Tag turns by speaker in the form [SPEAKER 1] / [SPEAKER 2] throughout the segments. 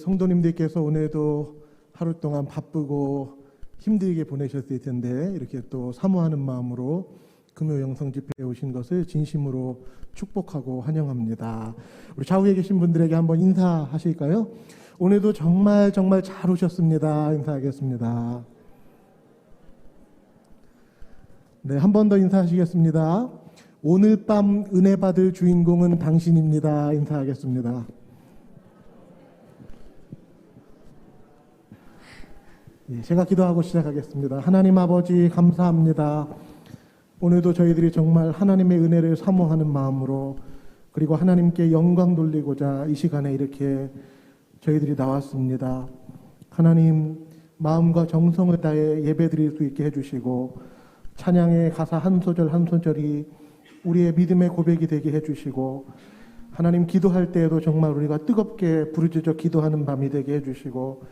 [SPEAKER 1] 성도님들께서 오늘도 하루 동안 바쁘고 힘들게 보내셨을 텐데 이렇게 또 사모하는 마음으로 금요 영성 집회에 오신 것을 진심으로 축복하고 환영합니다. 우리 좌우에 계신 분들에게 한번 인사하실까요? 오늘도 정말 잘 오셨습니다. 인사하겠습니다. 네, 한 번 더 인사하시겠습니다. 오늘 밤 은혜 받을 주인공은 당신입니다. 인사하겠습니다. 제가 기도하고 시작하겠습니다. 하나님 아버지 감사합니다. 오늘도 저희들이 정말 하나님의 은혜를 사모하는 마음으로 그리고 하나님께 영광 돌리고자 이 시간에 이렇게 저희들이 나왔습니다. 하나님 마음과 정성을 다해 예배드릴 수 있게 해주시고 찬양의 가사 한 소절 한 소절이 우리의 믿음의 고백이 되게 해주시고 하나님 기도할 때에도 정말 우리가 뜨겁게 부르짖어 기도하는 밤이 되게 해주시고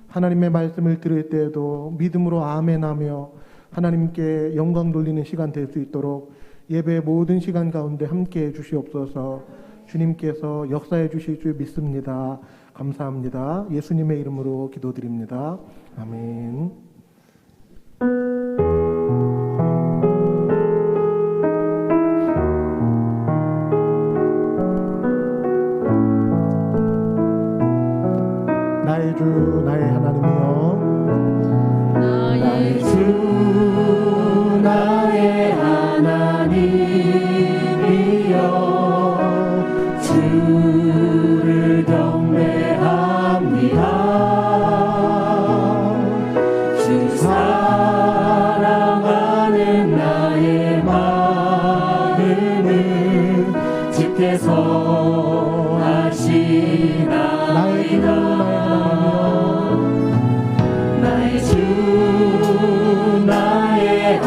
[SPEAKER 1] 하나님의 말씀을 들을 때에도 믿음으로 아멘하며 하나님께 영광 돌리는 시간 될 수 있도록 예배의 모든 시간 가운데 함께해 주시옵소서. 주님께서 역사해 주실 줄 믿습니다. 감사합니다. 예수님의 이름으로 기도드립니다. 아멘. 나의 주 나의 하나님이여
[SPEAKER 2] 나의 주 나의 하나님이여 주를 경배합니다. 주 사랑하는 나의 마음을 주께서 아시나이다. 나의 주 나의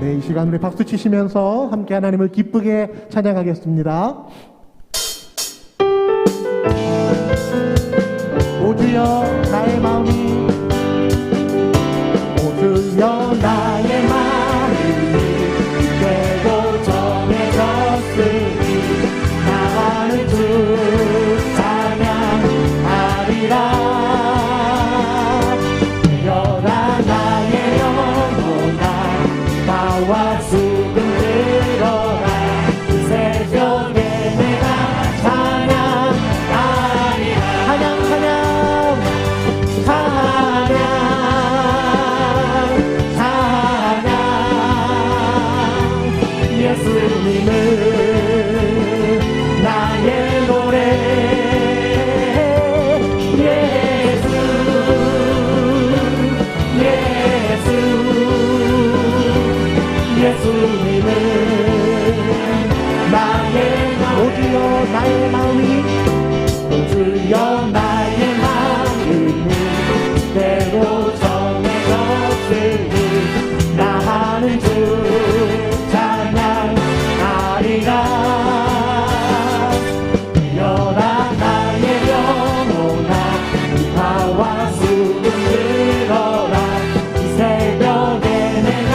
[SPEAKER 1] 네, 이 시간 우리 박수 치시면서 함께 하나님을 기쁘게 찬양하겠습니다. 오 주여 나의 마음이, 오 주여 나의 마음이 되고 정해졌으니 나가는 주 찬양하리라. 되어라 나의 영혼아 나와 수금 들어라. 새벽에 내가 찬양하리라. 찬양 찬양 찬양 찬양 예수님은 나의 노래. 예수 예수 예수님은 나의 오주여 나의 마음이, 오주여 나의 마음이 대로 정해졌으니 나하는 주 찬양하리라. 되어라 나의 영혼아 나와 수금 들어라. 이 새벽에 내가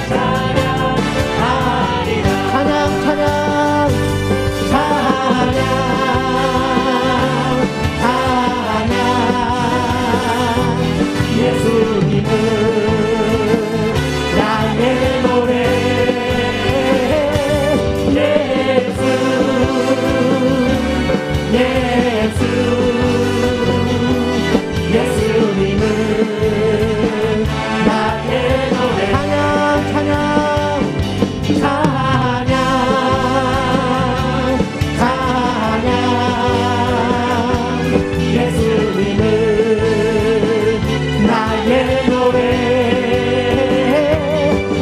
[SPEAKER 1] 찬양하리라. 찬양 찬양 찬양 찬양 예수님은 나의 노래. 예수 예수 예수님은 나의 노래. 찬양 찬양 찬양 찬양 예수님은 나의 노래.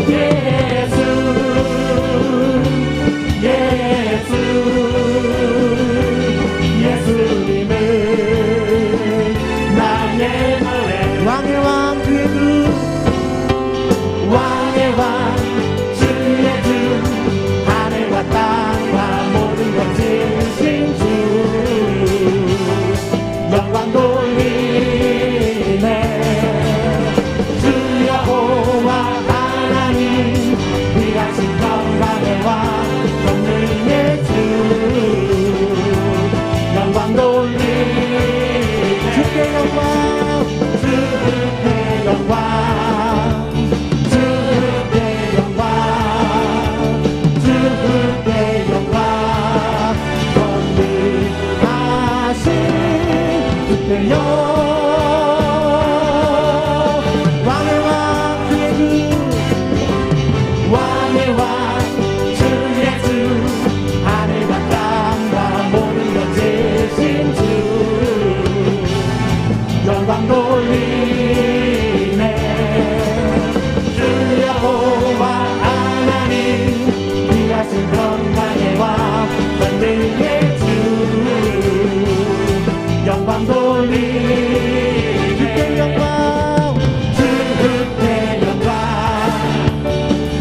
[SPEAKER 1] 예수 예수 예수님은 나의 노래. 왕의 왕 주의 주 왕의 왕 주의 주 하늘과 땅과 모든 것 지으신 주 영광 돌리네. 주 여호와 하나님 귀하신 영광의 왕 전능의 주 영광 돌리네. 주께 영광 주께 영광 주께 영광 주께 영광 전능하신 주께 영광. 왕의 왕 주의 주 왕의 왕 주의 주 하늘과 땅과 모든 것 지으신 주 영광 돌리네. 주 여호와 하나님 귀하신 영광의 왕 전능의 주 영광 돌리네. 주께 영광 주께 영광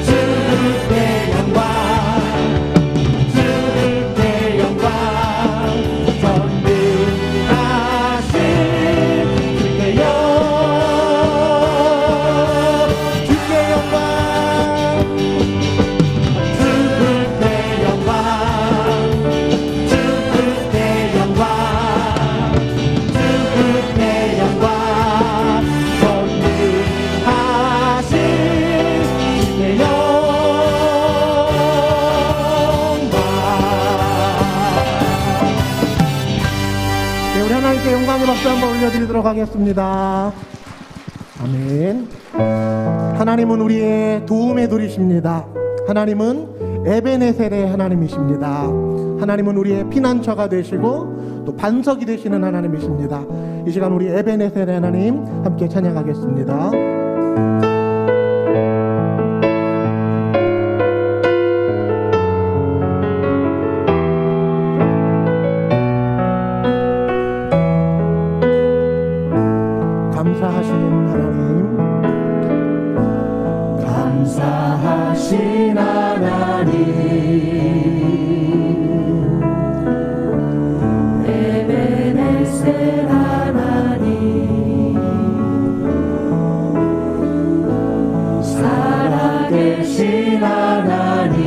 [SPEAKER 1] 주께 영광 주께 영광 전능하신 주께 주께 영광 주께 영광 주께 영광 주께 영광 전능하신 주께 영광. 네, 우리 하나님께 영광의 박수 한번 올려드리도록 하겠습니다. 아멘. 하나님은 우리의 도움의 돌이십니다. 하나님은 에베네셀의 하나님이십니다. 하나님은 우리의 피난처가 되시고 또 반석이 되시는 하나님이십니다. 이 시간 우리 에베네셀의 하나님 함께 찬양하겠습니다. 감사하신 하나님, 감사하신
[SPEAKER 2] 살아계신 하나님 에베네셀 하나님 살아계신 하나님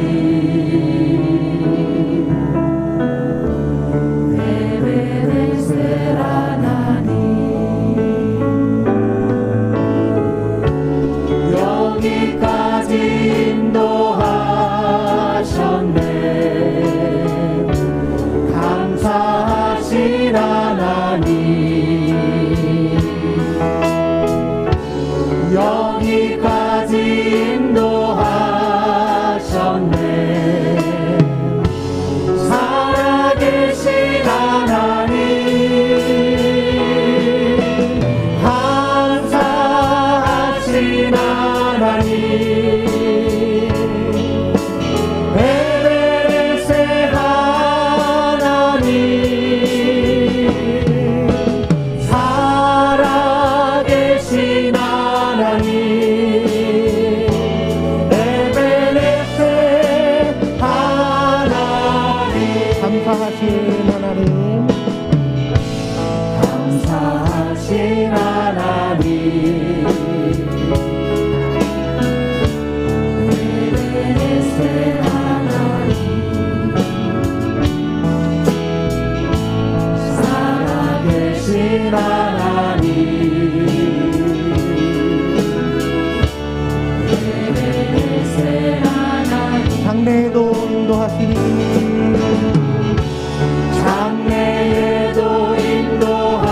[SPEAKER 2] 에베네셀 하나님 여기까지 인도하셨네 감사하신 하나님 여기까지 인도하셨네 살아계신 하나님 감사하신 하나님 에베네셀 하나님 살아계신 하나님 에베네셀 하나님
[SPEAKER 1] 감사하신 하나님,
[SPEAKER 2] 감사하신 하나님 에베네셀 하나님 살아계신 하나님 에베네셀 하나님
[SPEAKER 1] 장래에도 인도하시리.
[SPEAKER 2] 장래에도 인도하시리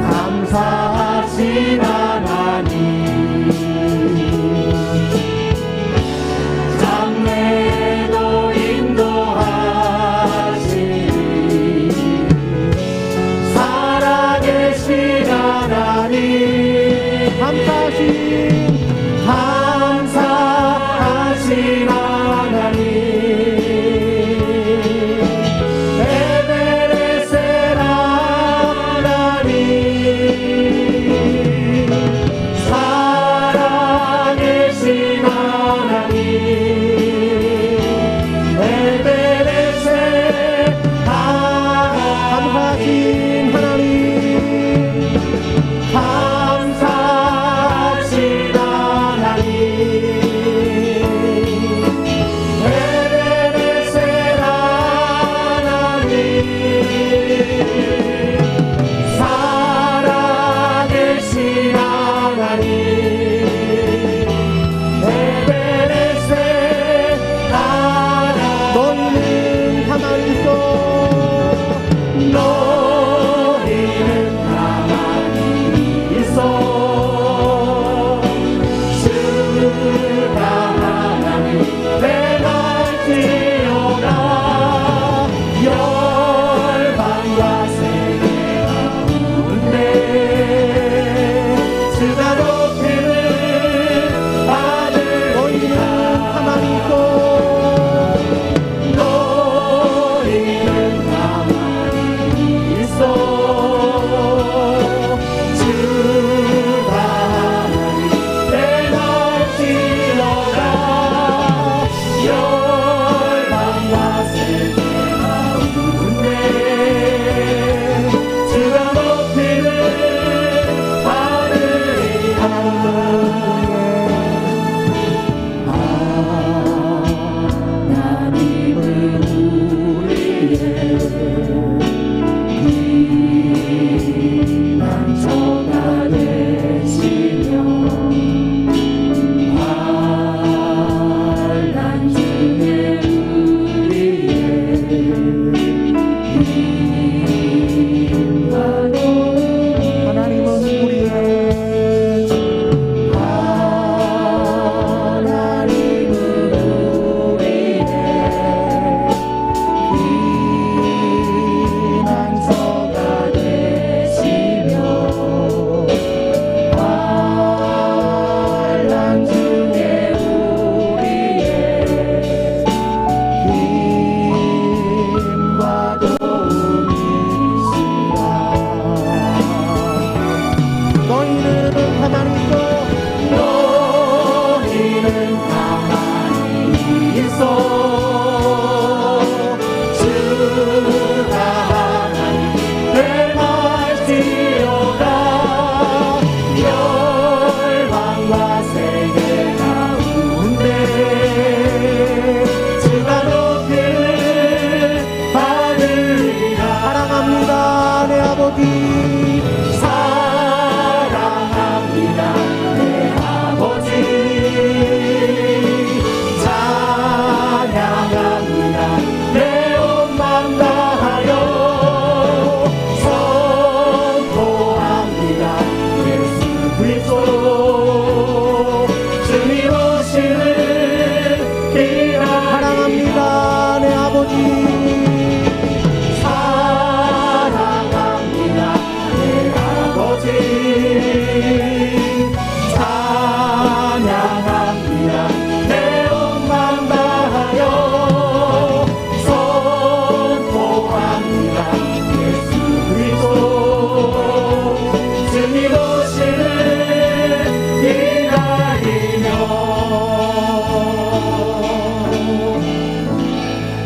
[SPEAKER 2] 감사하신 하나님 장래에도 인도하시리 살아계신 하나님
[SPEAKER 1] 감사하신
[SPEAKER 2] 감사하신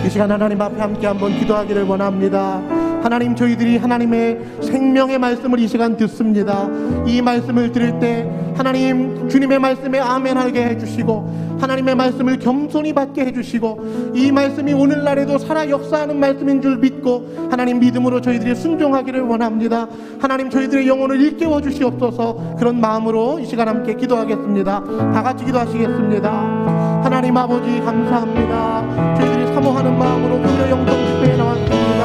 [SPEAKER 1] 이 시간 하나님 앞에 함께 한번 기도하기를 원합니다. 하나님, 저희들이 하나님의 생명의 말씀을 이 시간 듣습니다. 이 말씀을 들을 때 하나님 주님의 말씀에 아멘하게 해주시고 하나님의 말씀을 겸손히 받게 해주시고 이 말씀이 오늘날에도 살아 역사하는 말씀인 줄 믿고 하나님 믿음으로 저희들이 순종하기를 원합니다. 하나님, 저희들의 영혼을 일깨워 주시옵소서. 그런 마음으로 이 시간 함께 기도하겠습니다. 다 같이 기도하시겠습니다. 하나님 아버지, 감사합니다. 저희들이 사모하는 마음으로 오늘 영성 집회에 나왔습니다.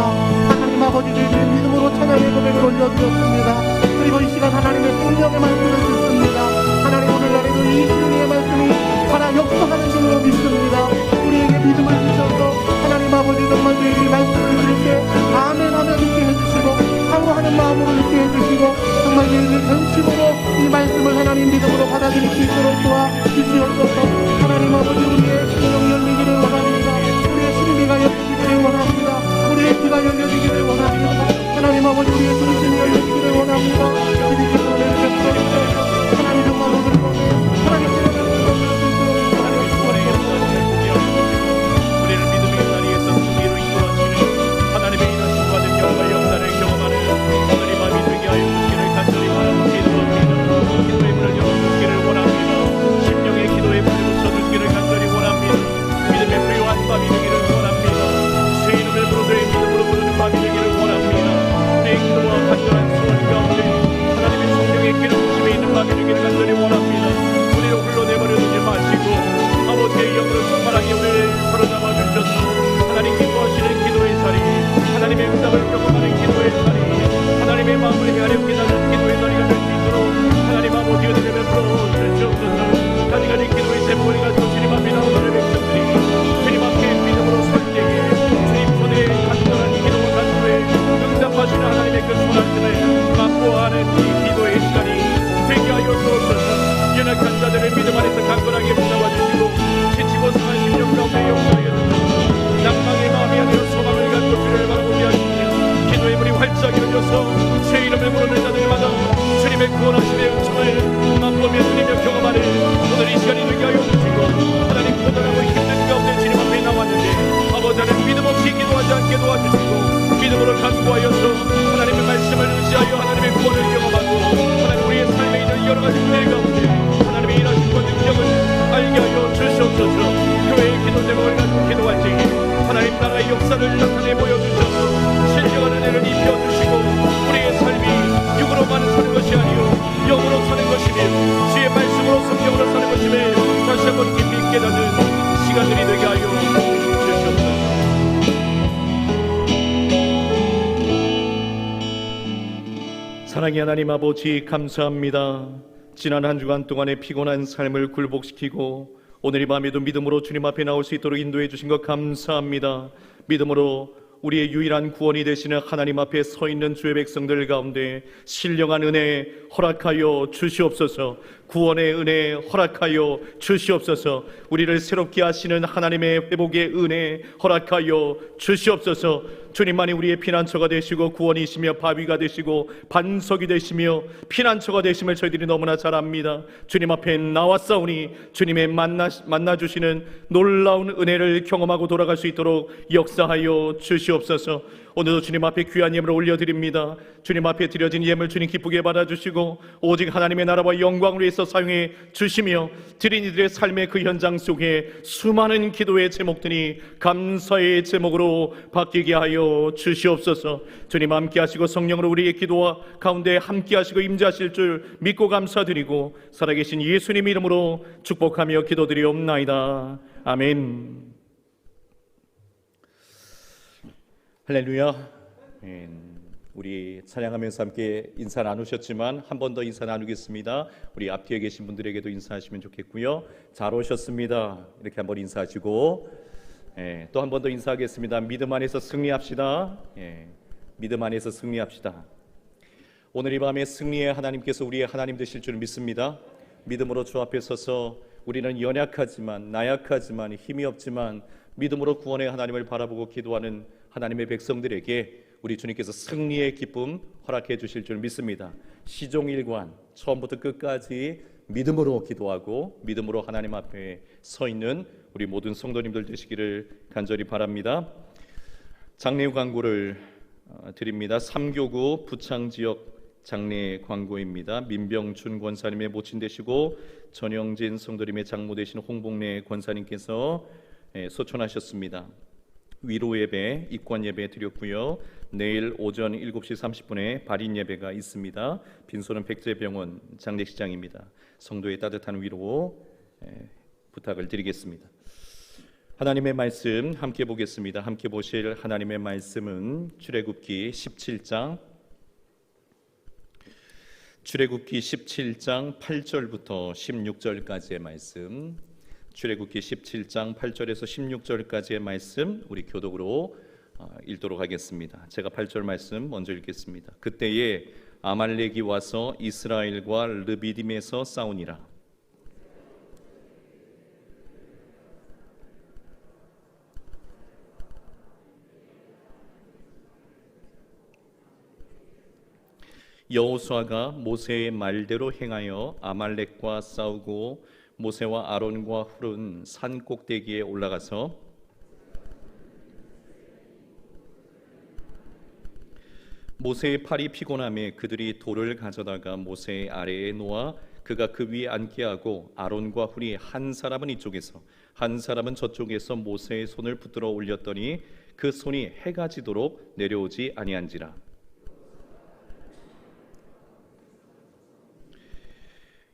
[SPEAKER 1] 하나님 아버지, 저희들이 믿음으로 찬양의 고백을 올려드렸습니다. 그리고 이 시간 하나님의 생명의 말씀을 듣습니다. 하나님, 오늘날에도 이 진리의 말씀이 살아 역사하는 줄로 믿습니다. 우리에게 믿음을 주셔서 하나님 아버지, 정말 저희들이 말씀을 들을 때 아멘하며 듣게 해주시고 사모하는 마음으로 듣게 해주시고 정말 저희들 전심으로 이 말씀을 하나님 믿음으로 받아들일 수 있도록 도와주시옵소서. 하나님 아버지, 우리의 심령 열리기를 원합니다. 우리의 심리가 열리기를 원합니다. 우리의 귀가 열려지기를 원합니다. 하나님 아버지, 우리의 중심이 열려지기를 원합니다. 주님께 은혜를 베풀어주셔서 하나님 정말 오늘 하나님께
[SPEAKER 3] 우리를 믿음의 자리에서 승리로 이끌어주시는 하나님의 일하신 받은 영과 역사를 경험하는 오늘이 밤이 되게 하여 주시기를 간절히 바라고 기도합니다. 기도의 문을 열어주시기를 원합니다. 심령의 기도에 불을 붙여주시기를 간절히 원합니다. 믿음의 필요한 밤이 되기를 원합니다. 새 이름을 부르되 믿음으로 부르는 밤이 되기를 원합니다. 우리의 기도와 간절한 소원 가운데 하나님의 성령의 기름 부심에 있는 밤이 되기를 간절히 원합니다. 우리를 흘러내버려 두지 마시고 아버지의 영으로 충만하게 우리를 사로잡아 주셔서 하나님 기도하시는 기도의 자리, 하나님의 응답을 경험하는 기도의 자리, 하나님의 마음을 헤아려 깨닫는 기도의 자리가 될 수 있도록 하나님 아버지 은혜를 베풀어 주시옵소서. 가지가지 기도의 샘머리가 주님 앞에 나오는 백성들이 주님 앞에 믿음으로 설 때에 주님 손에 간절한 기도 간구에 응답하시는 하나님의 그 손안들을 맛보아하는 이 기도의 시간이 되게 하여 주옵소서. 연약한 자들의 믿음 안에서 강건하게 붙잡아 주시고 지치고 상한 심령 가운데 역사하여 주소서. 낭망의 마음이 아니라 소망을 갖고 주를 바라보게 하시며 기도의 문이 활짝 열려서 새 이름을 부르는 자들마다 주님의 구원하심의 은총을 맛보며 누리며 경험하는 오늘 이 시간이 되게 하여 주시고 하나님 고단하고 힘든 가운데 주님 앞에 나왔는데 아버지는 믿음 없이 기도하지 않게 도와주시고 믿음으로 간구하여서 하나님의 말씀을 의지하여 하나님의 구원을 경험하고 하나님 우리의 삶에 있는 여러 가지 문제 가운데 하나님의 일하심과 능력을 알게 하여 주시옵소서. 교회의 기도 제목을 가지고 기도할 때에 하나님 나라의 역사를 나타내 보여주셔서 신령한 은혜를 입혀주시고 우리의 삶이 육으로만 사는 것이 아니요 영으로 사는 것이며 주의 말씀으로 성령으로 사는 것임을 다시 한번 깊이 깨닫는 시간들이 되게 하여 주시옵소서. 사랑의 하나님 아버지, 감사합니다. 지난 한 주간 동안의 피곤한 삶을 굴복시키고 오늘 이 밤에도 믿음으로 주님 앞에 나올 수 있도록 인도해 주신 것 감사합니다. 믿음으로 우리의 유일한 구원이 되시는 하나님 앞에 서 있는 주의 백성들 가운데 신령한 은혜 허락하여 주시옵소서. 구원의 은혜 허락하여 주시옵소서. 우리를 새롭게 하시는 하나님의 회복의 은혜 허락하여 주시옵소서. 주님만이 우리의 피난처가 되시고 구원이시며 바위가 되시고 반석이 되시며 피난처가 되심을 저희들이 너무나 잘 압니다. 주님 앞에 나왔사오니 주님의 만나주시는 놀라운 은혜를 경험하고 돌아갈 수 있도록 역사하여 주시옵소서. 오늘도 주님 앞에 귀한 예물을 올려드립니다. 주님 앞에 드려진 예물 주님 기쁘게 받아주시고 오직 하나님의 나라와 영광을 위해서 사용해 주시며 드린 이들의 삶의 그 현장 속에 수많은 기도의 제목들이 감사의 제목으로 바뀌게 하여 주시옵소서. 주님 함께 하시고 성령으로 우리의 기도와 가운데 함께 하시고 임재하실 줄 믿고 감사드리고 살아계신 예수님 이름으로 축복하며 기도드리옵나이다. 아멘. 할렐루야. 우리 찬양하면서 함께 인사 나누셨지만 한 번 더 인사 나누겠습니다. 우리 앞뒤에 계신 분들에게도 인사하시면 좋겠고요. 잘 오셨습니다. 이렇게 한번 인사하시고 또 한 번 더 인사하겠습니다. 믿음 안에서 승리합시다. 믿음 안에서 승리합시다. 오늘 이 밤에 승리의 하나님께서 우리의 하나님 되실 줄 믿습니다. 믿음으로 주 앞에 서서 우리는 연약하지만 나약하지만 힘이 없지만 믿음으로 구원의 하나님을 바라보고 기도하는 하나님의 백성들에게 우리 주님께서 승리의 기쁨 허락해 주실 줄 믿습니다. 시종일관 처음부터 끝까지 믿음으로 기도하고 믿음으로 하나님 앞에 서 있는 우리 모든 성도님들 되시기를 간절히 바랍니다. 장례 광고를 드립니다. 3교구 부창지역 장례 광고입니다. 민병준 권사님의 모친 되시고 전영진 성도님의 장모 되신 홍복래 권사님께서 소천하셨습니다. 위로 예배, 입관 예배 드렸고요. 내일 오전 7시 30분에 발인 예배가 있습니다. 빈소는 백제병원 장례식장입니다. 성도의 따뜻한 위로 부탁을 드리겠습니다. 하나님의 말씀 함께 보겠습니다. 함께 보실 하나님의 말씀은 출애굽기 17장 8절부터 16절까지의 말씀, 출애굽기 17장 8절에서 16절까지의 말씀 우리 교독으로 읽도록 하겠습니다. 제가 8절 말씀 먼저 읽겠습니다. 그때에 아말렉이 와서 이스라엘과 르비딤에서 싸우니라. 여호수아가 모세의 말대로 행하여 아말렉과 싸우고 모세와 아론과 훌은 산 꼭대기에 올라가서 모세의 팔이 피곤함에 그들이 돌을 가져다가 모세의 아래에 놓아 그가 그 위에 앉게 하고 아론과 훌이 한 사람은 이쪽에서 한 사람은 저쪽에서 모세의 손을 붙들어 올렸더니 그 손이 해가 지도록 내려오지 아니한지라.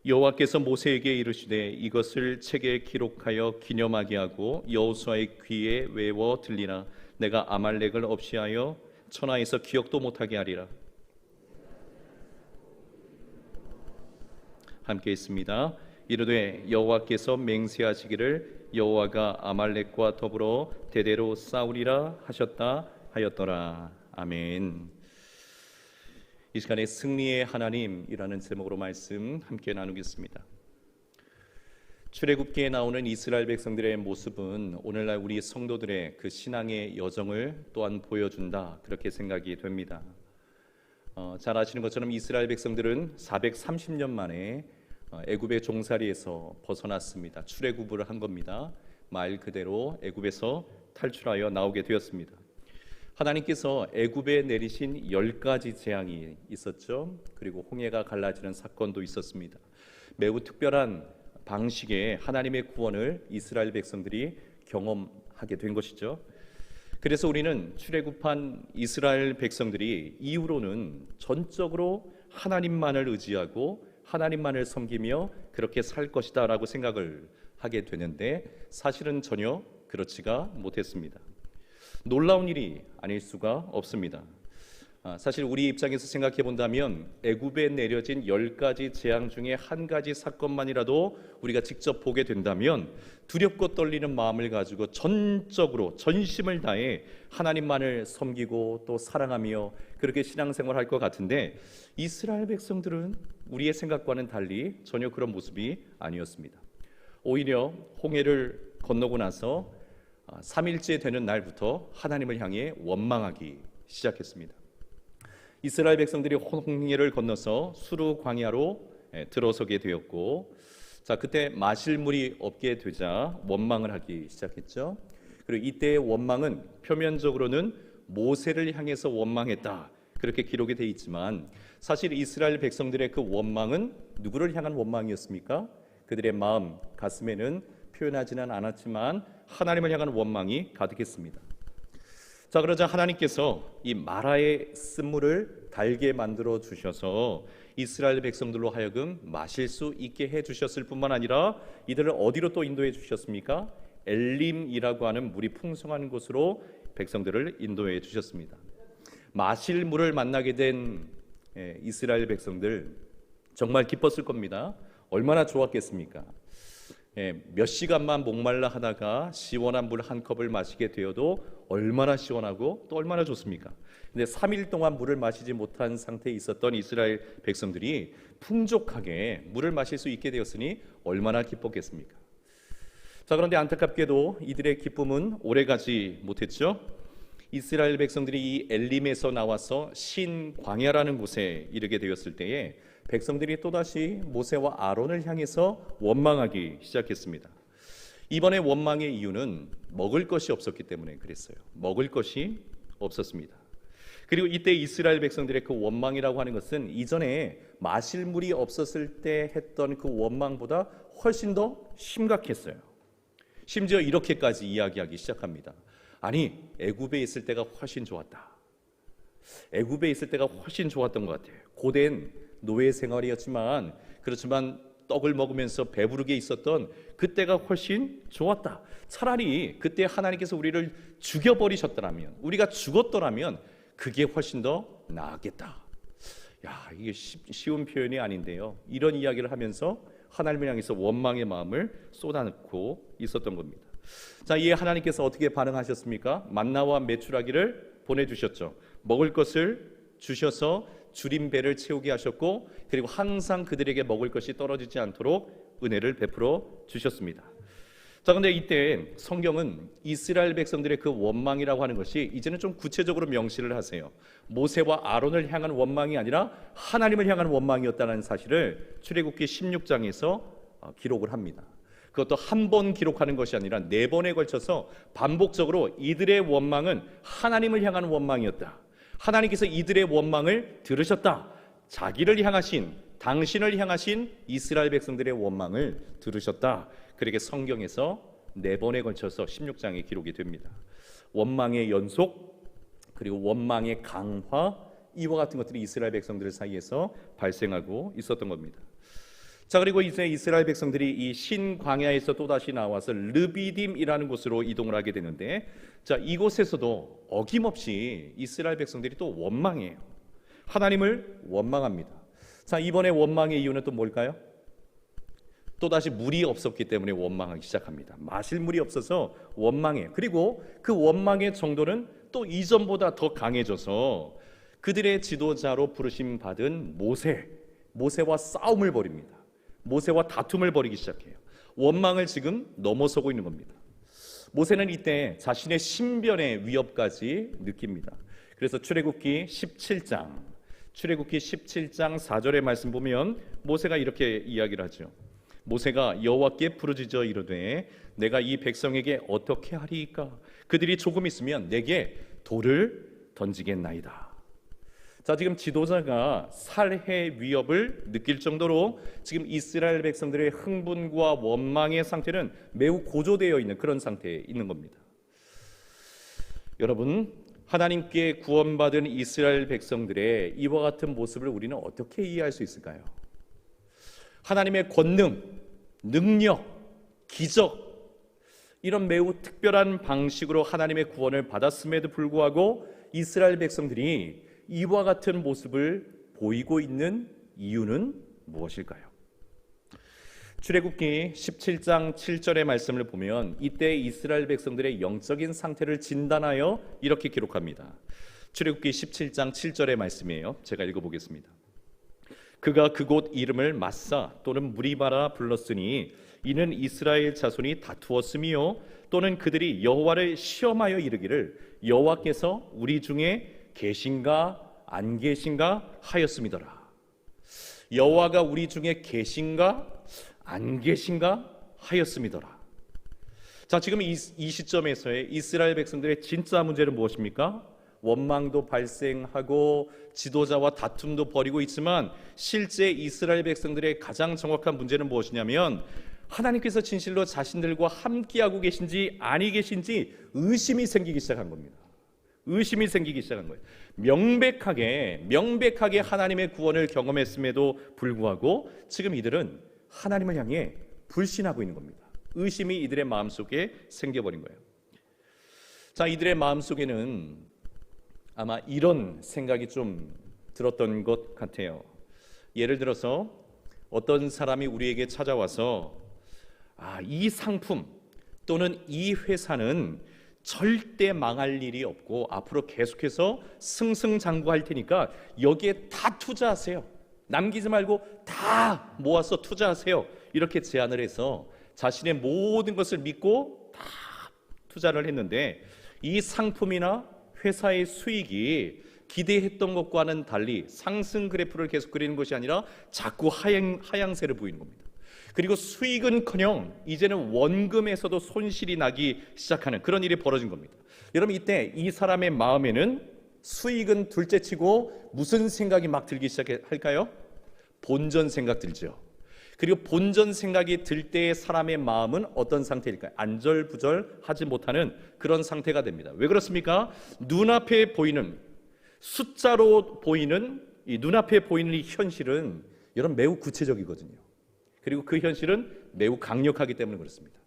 [SPEAKER 3] 여호와께서 모세에게 이르시되 이것을 책에 기록하여 기념하게 하고 여호수아의 귀에 외워 들리라. 내가 아말렉을 없이하여 천하에서 기억도 못하게 하리라. 함께 있습니다. 이르되 여호와께서 맹세하시기를 여호와가 아말렉과 더불어 대대로 싸우리라 하셨다 하였더라. 아멘. 이 시간에 승리의 하나님이라는 제목으로 말씀 함께 나누겠습니다. 출애굽기에 나오는 이스라엘 백성들의 모습은 오늘날 우리 성도들의 그 신앙의 여정을 또한 보여준다, 그렇게 생각이 됩니다. 잘 아시는 것처럼 이스라엘 백성들은 430년 만에 애굽의 종살이에서 벗어났습니다. 출애굽을 한 겁니다. 말 그대로 애굽에서 탈출하여 나오게 되었습니다. 하나님께서 애굽에 내리신 10가지 재앙이 있었죠. 그리고 홍해가 갈라지는 사건도 있었습니다. 매우 특별한 방식의 하나님의 구원을 이스라엘 백성들이 경험하게 된 것이죠. 그래서 우리는 출애굽한 이스라엘 백성들이 이후로는 전적으로 하나님만을 의지하고 하나님만을 섬기며 그렇게 살 것이다 라고 생각을 하게 되는데 사실은 전혀 그렇지가 못했습니다. 놀라운 일이 아닐 수가 없습니다. 사실 우리 입장에서 생각해 본다면 애굽에 내려진 10가지 재앙 중에 한 가지 사건만이라도 우리가 직접 보게 된다면 두렵고 떨리는 마음을 가지고 전적으로 전심을 다해 하나님만을 섬기고 또 사랑하며 그렇게 신앙생활할 것 같은데 이스라엘 백성들은 우리의 생각과는 달리 전혀 그런 모습이 아니었습니다. 오히려 홍해를 건너고 나서 3일째 되는 날부터 하나님을 향해 원망하기 시작했습니다. 이스라엘 백성들이 홍해를 건너서 수르 광야로 들어서게 되었고, 그때 마실 물이 없게 되자 원망을 하기 시작했죠. 그리고 이때의 원망은 표면적으로는 모세를 향해서 원망했다, 그렇게 기록이 되어 있지만 사실 이스라엘 백성들의 그 원망은 누구를 향한 원망이었습니까? 그들의 마음, 가슴에는 표현하지는 않았지만 하나님을 향한 원망이 가득했습니다. 그러자 하나님께서 이 마라의 쓴물을 달게 만들어 주셔서 이스라엘 백성들로 하여금 마실 수 있게 해 주셨을 뿐만 아니라 이들을 어디로 또 인도해 주셨습니까? 엘림이라고 하는 물이 풍성한 곳으로 백성들을 인도해 주셨습니다. 마실 물을 만나게 된 이스라엘 백성들 정말 기뻤을 겁니다. 얼마나 좋았겠습니까? 몇 시간만 목말라 하다가 시원한 물 한 컵을 마시게 되어도 얼마나 시원하고 또 얼마나 좋습니까? 근데 3일 동안 물을 마시지 못한 상태에 있었던 이스라엘 백성들이 풍족하게 물을 마실 수 있게 되었으니 얼마나 기뻤겠습니까? 그런데 안타깝게도 이들의 기쁨은 오래가지 못했죠. 이스라엘 백성들이 이 엘림에서 나와서 신 광야라는 곳에 이르게 되었을 때에
[SPEAKER 4] 백성들이 또다시 모세와 아론을 향해서 원망하기 시작했습니다. 이번에 원망의 이유는 먹을 것이 없었기 때문에 그랬어요. 먹을 것이 없었습니다. 그리고 이때 이스라엘 백성들의 그 원망이라고 하는 것은 이전에 마실 물이 없었을 때 했던 그 원망보다 훨씬 더 심각했어요. 심지어 이렇게까지 이야기하기 시작합니다. 아니, 애굽에 있을 때가 훨씬 좋았다. 애굽에 있을 때가 훨씬 좋았던 것 같아요. 고된 노예 생활이었지만 그렇지만 떡을 먹으면서 배부르게 있었던 그때가 훨씬 좋았다. 차라리 그때 하나님께서 우리를 죽여버리셨더라면, 우리가 죽었더라면 그게 훨씬 더 나았겠다. 야, 이게 쉬운 표현이 아닌데요. 이런 이야기를 하면서 하나님을 향해서 원망의 마음을 쏟아놓고 있었던 겁니다. 자, 이에 하나님께서 어떻게 반응하셨습니까? 만나와 메추라기를 보내주셨죠. 먹을 것을 주셔서 줄인 배를 채우게 하셨고, 그리고 항상 그들에게 먹을 것이 떨어지지 않도록 은혜를 베풀어 주셨습니다. 자, 근데 이때 성경은 이스라엘 백성들의 그 원망이라고 하는 것이 이제는 좀 구체적으로 명시를 하세요. 모세와 아론을 향한 원망이 아니라 하나님을 향한 원망이었다는 사실을 출애굽기 16장에서 기록을 합니다. 그것도 한 번 기록하는 것이 아니라 4번에 걸쳐서 반복적으로 이들의 원망은 하나님을 향한 원망이었다. 하나님께서 이들의 원망을 들으셨다. 자기를 향하신, 당신을 향하신 이스라엘 백성들의 원망을 들으셨다. 그렇게 성경에서 4번에 걸쳐서 16장에 기록이 됩니다. 원망의 연속, 그리고 원망의 강화, 이와 같은 것들이 이스라엘 백성들 사이에서 발생하고 있었던 겁니다. 자, 그리고 이제 이스라엘 백성들이 이 신광야에서 또다시 나와서 르비딤이라는 곳으로 이동을 하게 되는데, 자, 이곳에서도 어김없이 이스라엘 백성들이 또 원망해요. 하나님을 원망합니다. 자, 이번에 원망의 이유는 또 뭘까요? 또다시 물이 없었기 때문에 원망하기 시작합니다. 마실 물이 없어서 원망해요. 그리고 그 원망의 정도는 또 이전보다 더 강해져서 그들의 지도자로 부르심 받은 모세와 싸움을 벌입니다. 모세와 다툼을 벌이기 시작해요. 원망을 지금 넘어서고 있는 겁니다. 모세는 이때 자신의 신변의 위협까지 느낍니다. 그래서 출애굽기 17장 4절의 말씀 보면 모세가 이렇게 이야기를 하죠. 모세가 여호와께 부르짖어 이르되 내가 이 백성에게 어떻게 하리이까? 그들이 조금 있으면 내게 돌을 던지겠나이다. 자, 지금 지도자가 살해 위협을 느낄 정도로 지금 이스라엘 백성들의 흥분과 원망의 상태는 매우 고조되어 있는 그런 상태에 있는 겁니다. 여러분, 하나님께 구원받은 이스라엘 백성들의 이와 같은 모습을 우리는 어떻게 이해할 수 있을까요? 하나님의 권능, 능력, 기적, 이런 매우 특별한 방식으로 하나님의 구원을 받았음에도 불구하고 이스라엘 백성들이 이와 같은 모습을 보이고 있는 이유는 무엇일까요? 출애굽기 17장 7절의 말씀을 보면 이때 이스라엘 백성들의 영적인 상태를 진단하여 이렇게 기록합니다. 출애굽기 17장 7절의 말씀이에요. 제가 읽어보겠습니다. 그가 그곳 이름을 마사 또는 무리바라 불렀으니 이는 이스라엘 자손이 다투었으며 또는 그들이 여호와를 시험하여 이르기를 여호와께서 우리 중에 계신가 안 계신가 하였음이더라. 여호와가 우리 중에 계신가 안 계신가 하였음이더라. 자, 지금 이 시점에서의 이스라엘 백성들의 진짜 문제는 무엇입니까? 원망도 발생하고 지도자와 다툼도 벌이고 있지만 실제 이스라엘 백성들의 가장 정확한 문제는 무엇이냐면 하나님께서 진실로 자신들과 함께하고 계신지 아니 계신지 의심이 생기기 시작한 겁니다. 의심이 생기기 시작한 거예요. 명백하게 하나님의 구원을 경험했음에도 불구하고 지금 이들은 하나님을 향해 불신하고 있는 겁니다. 의심이 이들의 마음속에 생겨버린 거예요. 자, 이들의 마음속에는 아마 이런 생각이 좀 들었던 것 같아요. 예를 들어서 어떤 사람이 우리에게 찾아와서 이 상품 또는 이 회사는 절대 망할 일이 없고 앞으로 계속해서 승승장구할 테니까 여기에 다 투자하세요. 남기지 말고 다 모아서 투자하세요. 이렇게 제안을 해서 자신의 모든 것을 믿고 다 투자를 했는데 이 상품이나 회사의 수익이 기대했던 것과는 달리 상승 그래프를 계속 그리는 것이 아니라 자꾸 하향세를 보이는 겁니다. 그리고 수익은커녕 이제는 원금에서도 손실이 나기 시작하는 그런 일이 벌어진 겁니다. 여러분, 이때 이 사람의 마음에는 수익은 둘째치고 무슨 생각이 막 들기 시작할까요? 본전 생각 들죠. 그리고 본전 생각이 들 때의 사람의 마음은 어떤 상태일까요? 안절부절하지 못하는 그런 상태가 됩니다. 왜 그렇습니까? 눈앞에 보이는, 숫자로 보이는 이 눈앞에 보이는 이 현실은 여러분 매우 구체적이거든요. 그리고 그 현실은 매우 강력하기 때문에 그렇습니다.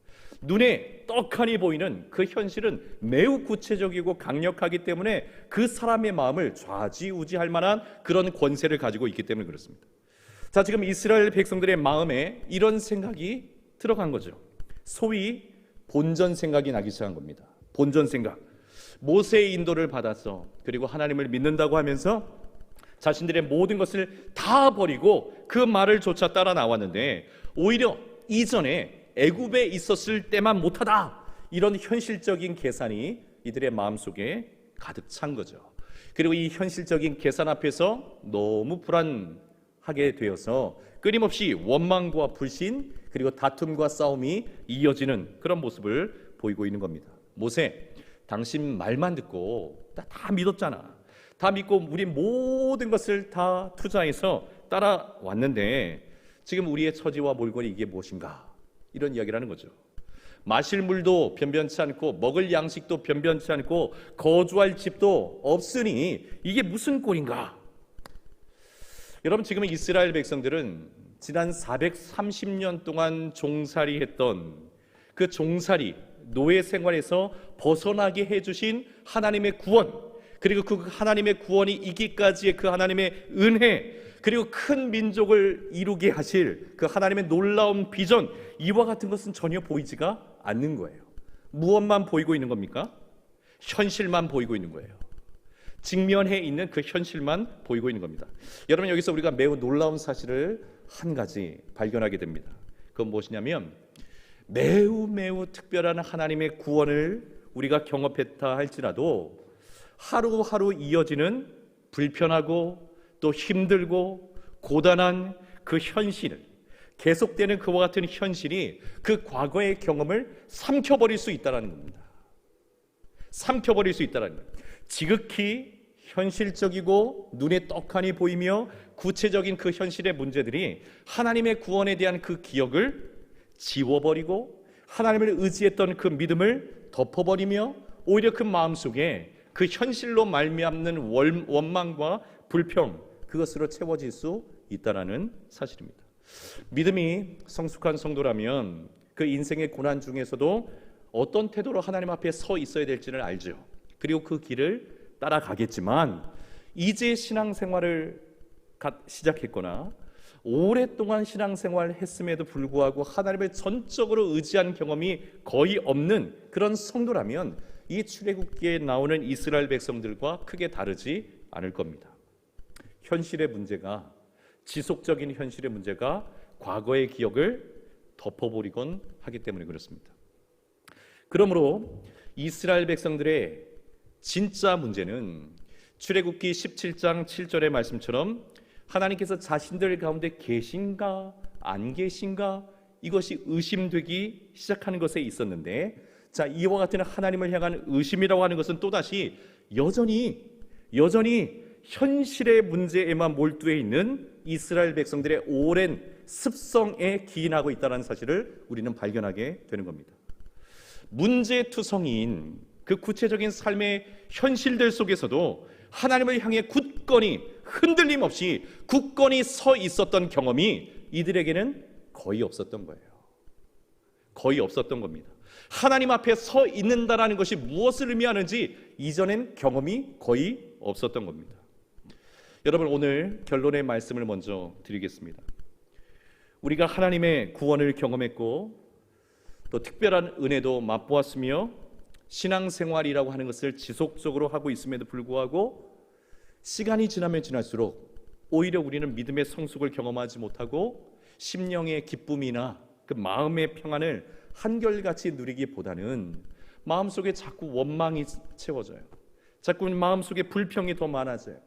[SPEAKER 4] 눈에 떡하니 보이는 그 현실은 매우 구체적이고 강력하기 때문에 그 사람의 마음을 좌지우지할 만한 그런 권세를 가지고 있기 때문에 그렇습니다. 자, 지금 이스라엘 백성들의 마음에 이런 생각이 들어간 거죠. 소위 본전 생각이 나기 시작한 겁니다. 본전 생각. 모세의 인도를 받았어. 그리고 하나님을 믿는다고 하면서 자신들의 모든 것을 다 버리고 그 말을 조차 따라 나왔는데 오히려 이전에 애굽에 있었을 때만 못하다, 이런 현실적인 계산이 이들의 마음속에 가득 찬 거죠. 그리고 이 현실적인 계산 앞에서 너무 불안하게 되어서 끊임없이 원망과 불신 그리고 다툼과 싸움이 이어지는 그런 모습을 보이고 있는 겁니다. 모세, 당신 말만 듣고 다 믿었잖아. 다 믿고 우리 모든 것을 다 투자해서 따라왔는데 지금 우리의 처지와 몰골이 이게 무엇인가? 이런 이야기를 하는 거죠. 마실 물도 변변치 않고 먹을 양식도 변변치 않고 거주할 집도 없으니 이게 무슨 꼴인가? 여러분, 지금 이스라엘 백성들은 지난 430년 동안 종살이 했던 그 종살이 노예 생활에서 벗어나게 해주신 하나님의 구원, 그리고 그 하나님의 구원이 이기까지의 그 하나님의 은혜, 그리고 큰 민족을 이루게 하실 그 하나님의 놀라운 비전, 이와 같은 것은 전혀 보이지가 않는 거예요. 무엇만 보이고 있는 겁니까? 현실만 보이고 있는 거예요. 직면해 있는 그 현실만 보이고 있는 겁니다. 여러분, 여기서 우리가 매우 놀라운 사실을 한 가지 발견하게 됩니다. 그건 무엇이냐면 매우 특별한 하나님의 구원을 우리가 경험했다 할지라도 하루하루 이어지는 불편하고 또 힘들고 고단한 그 현실, 계속되는 그와 같은 현실이 그 과거의 경험을 삼켜버릴 수 있다는 겁니다. 삼켜버릴 수 있다는 거예요. 지극히 현실적이고 눈에 떡하니 보이며 구체적인 그 현실의 문제들이 하나님의 구원에 대한 그 기억을 지워버리고 하나님을 의지했던 그 믿음을 덮어버리며 오히려 그 마음속에 그 현실로 말미암는 원망과 불평, 그것으로 채워질 수 있다는 사실입니다. 믿음이 성숙한 성도라면 그 인생의 고난 중에서도 어떤 태도로 하나님 앞에 서 있어야 될지를 알죠. 그리고 그 길을 따라가겠지만 이제 신앙생활을 시작했거나 오랫동안 신앙생활을 했음에도 불구하고 하나님을 전적으로 의지한 경험이 거의 없는 그런 성도라면 이 출애굽기에 나오는 이스라엘 백성들과 크게 다르지 않을 겁니다. 현실의 문제가, 지속적인 현실의 문제가 과거의 기억을 덮어버리곤 하기 때문에 그렇습니다. 그러므로 이스라엘 백성들의 진짜 문제는 출애굽기 17장 7절의 말씀처럼 하나님께서 자신들 가운데 계신가 안 계신가, 이것이 의심되기 시작하는 것에 있었는데, 자, 이와 같은 하나님을 향한 의심이라고 하는 것은 또다시 여전히 현실의 문제에만 몰두해 있는 이스라엘 백성들의 오랜 습성에 기인하고 있다는 사실을 우리는 발견하게 되는 겁니다. 문제투성이인 그 구체적인 삶의 현실들 속에서도 하나님을 향해 굳건히 흔들림 없이 굳건히 서 있었던 경험이 이들에게는 거의 없었던 거예요. 거의 없었던 겁니다. 하나님 앞에 서 있는다라는 것이 무엇을 의미하는지 이전엔 경험이 거의 없었던 겁니다. 여러분, 오늘 결론의 말씀을 먼저 드리겠습니다. 우리가 하나님의 구원을 경험했고 또 특별한 은혜도 맛보았으며 신앙생활이라고 하는 것을 지속적으로 하고 있음에도 불구하고 시간이 지나면 지날수록 오히려 우리는 믿음의 성숙을 경험하지 못하고 심령의 기쁨이나 그 마음의 평안을 한결같이 누리기보다는 마음속에 자꾸 원망이 채워져요. 자꾸 마음속에 불평이 더 많아져요.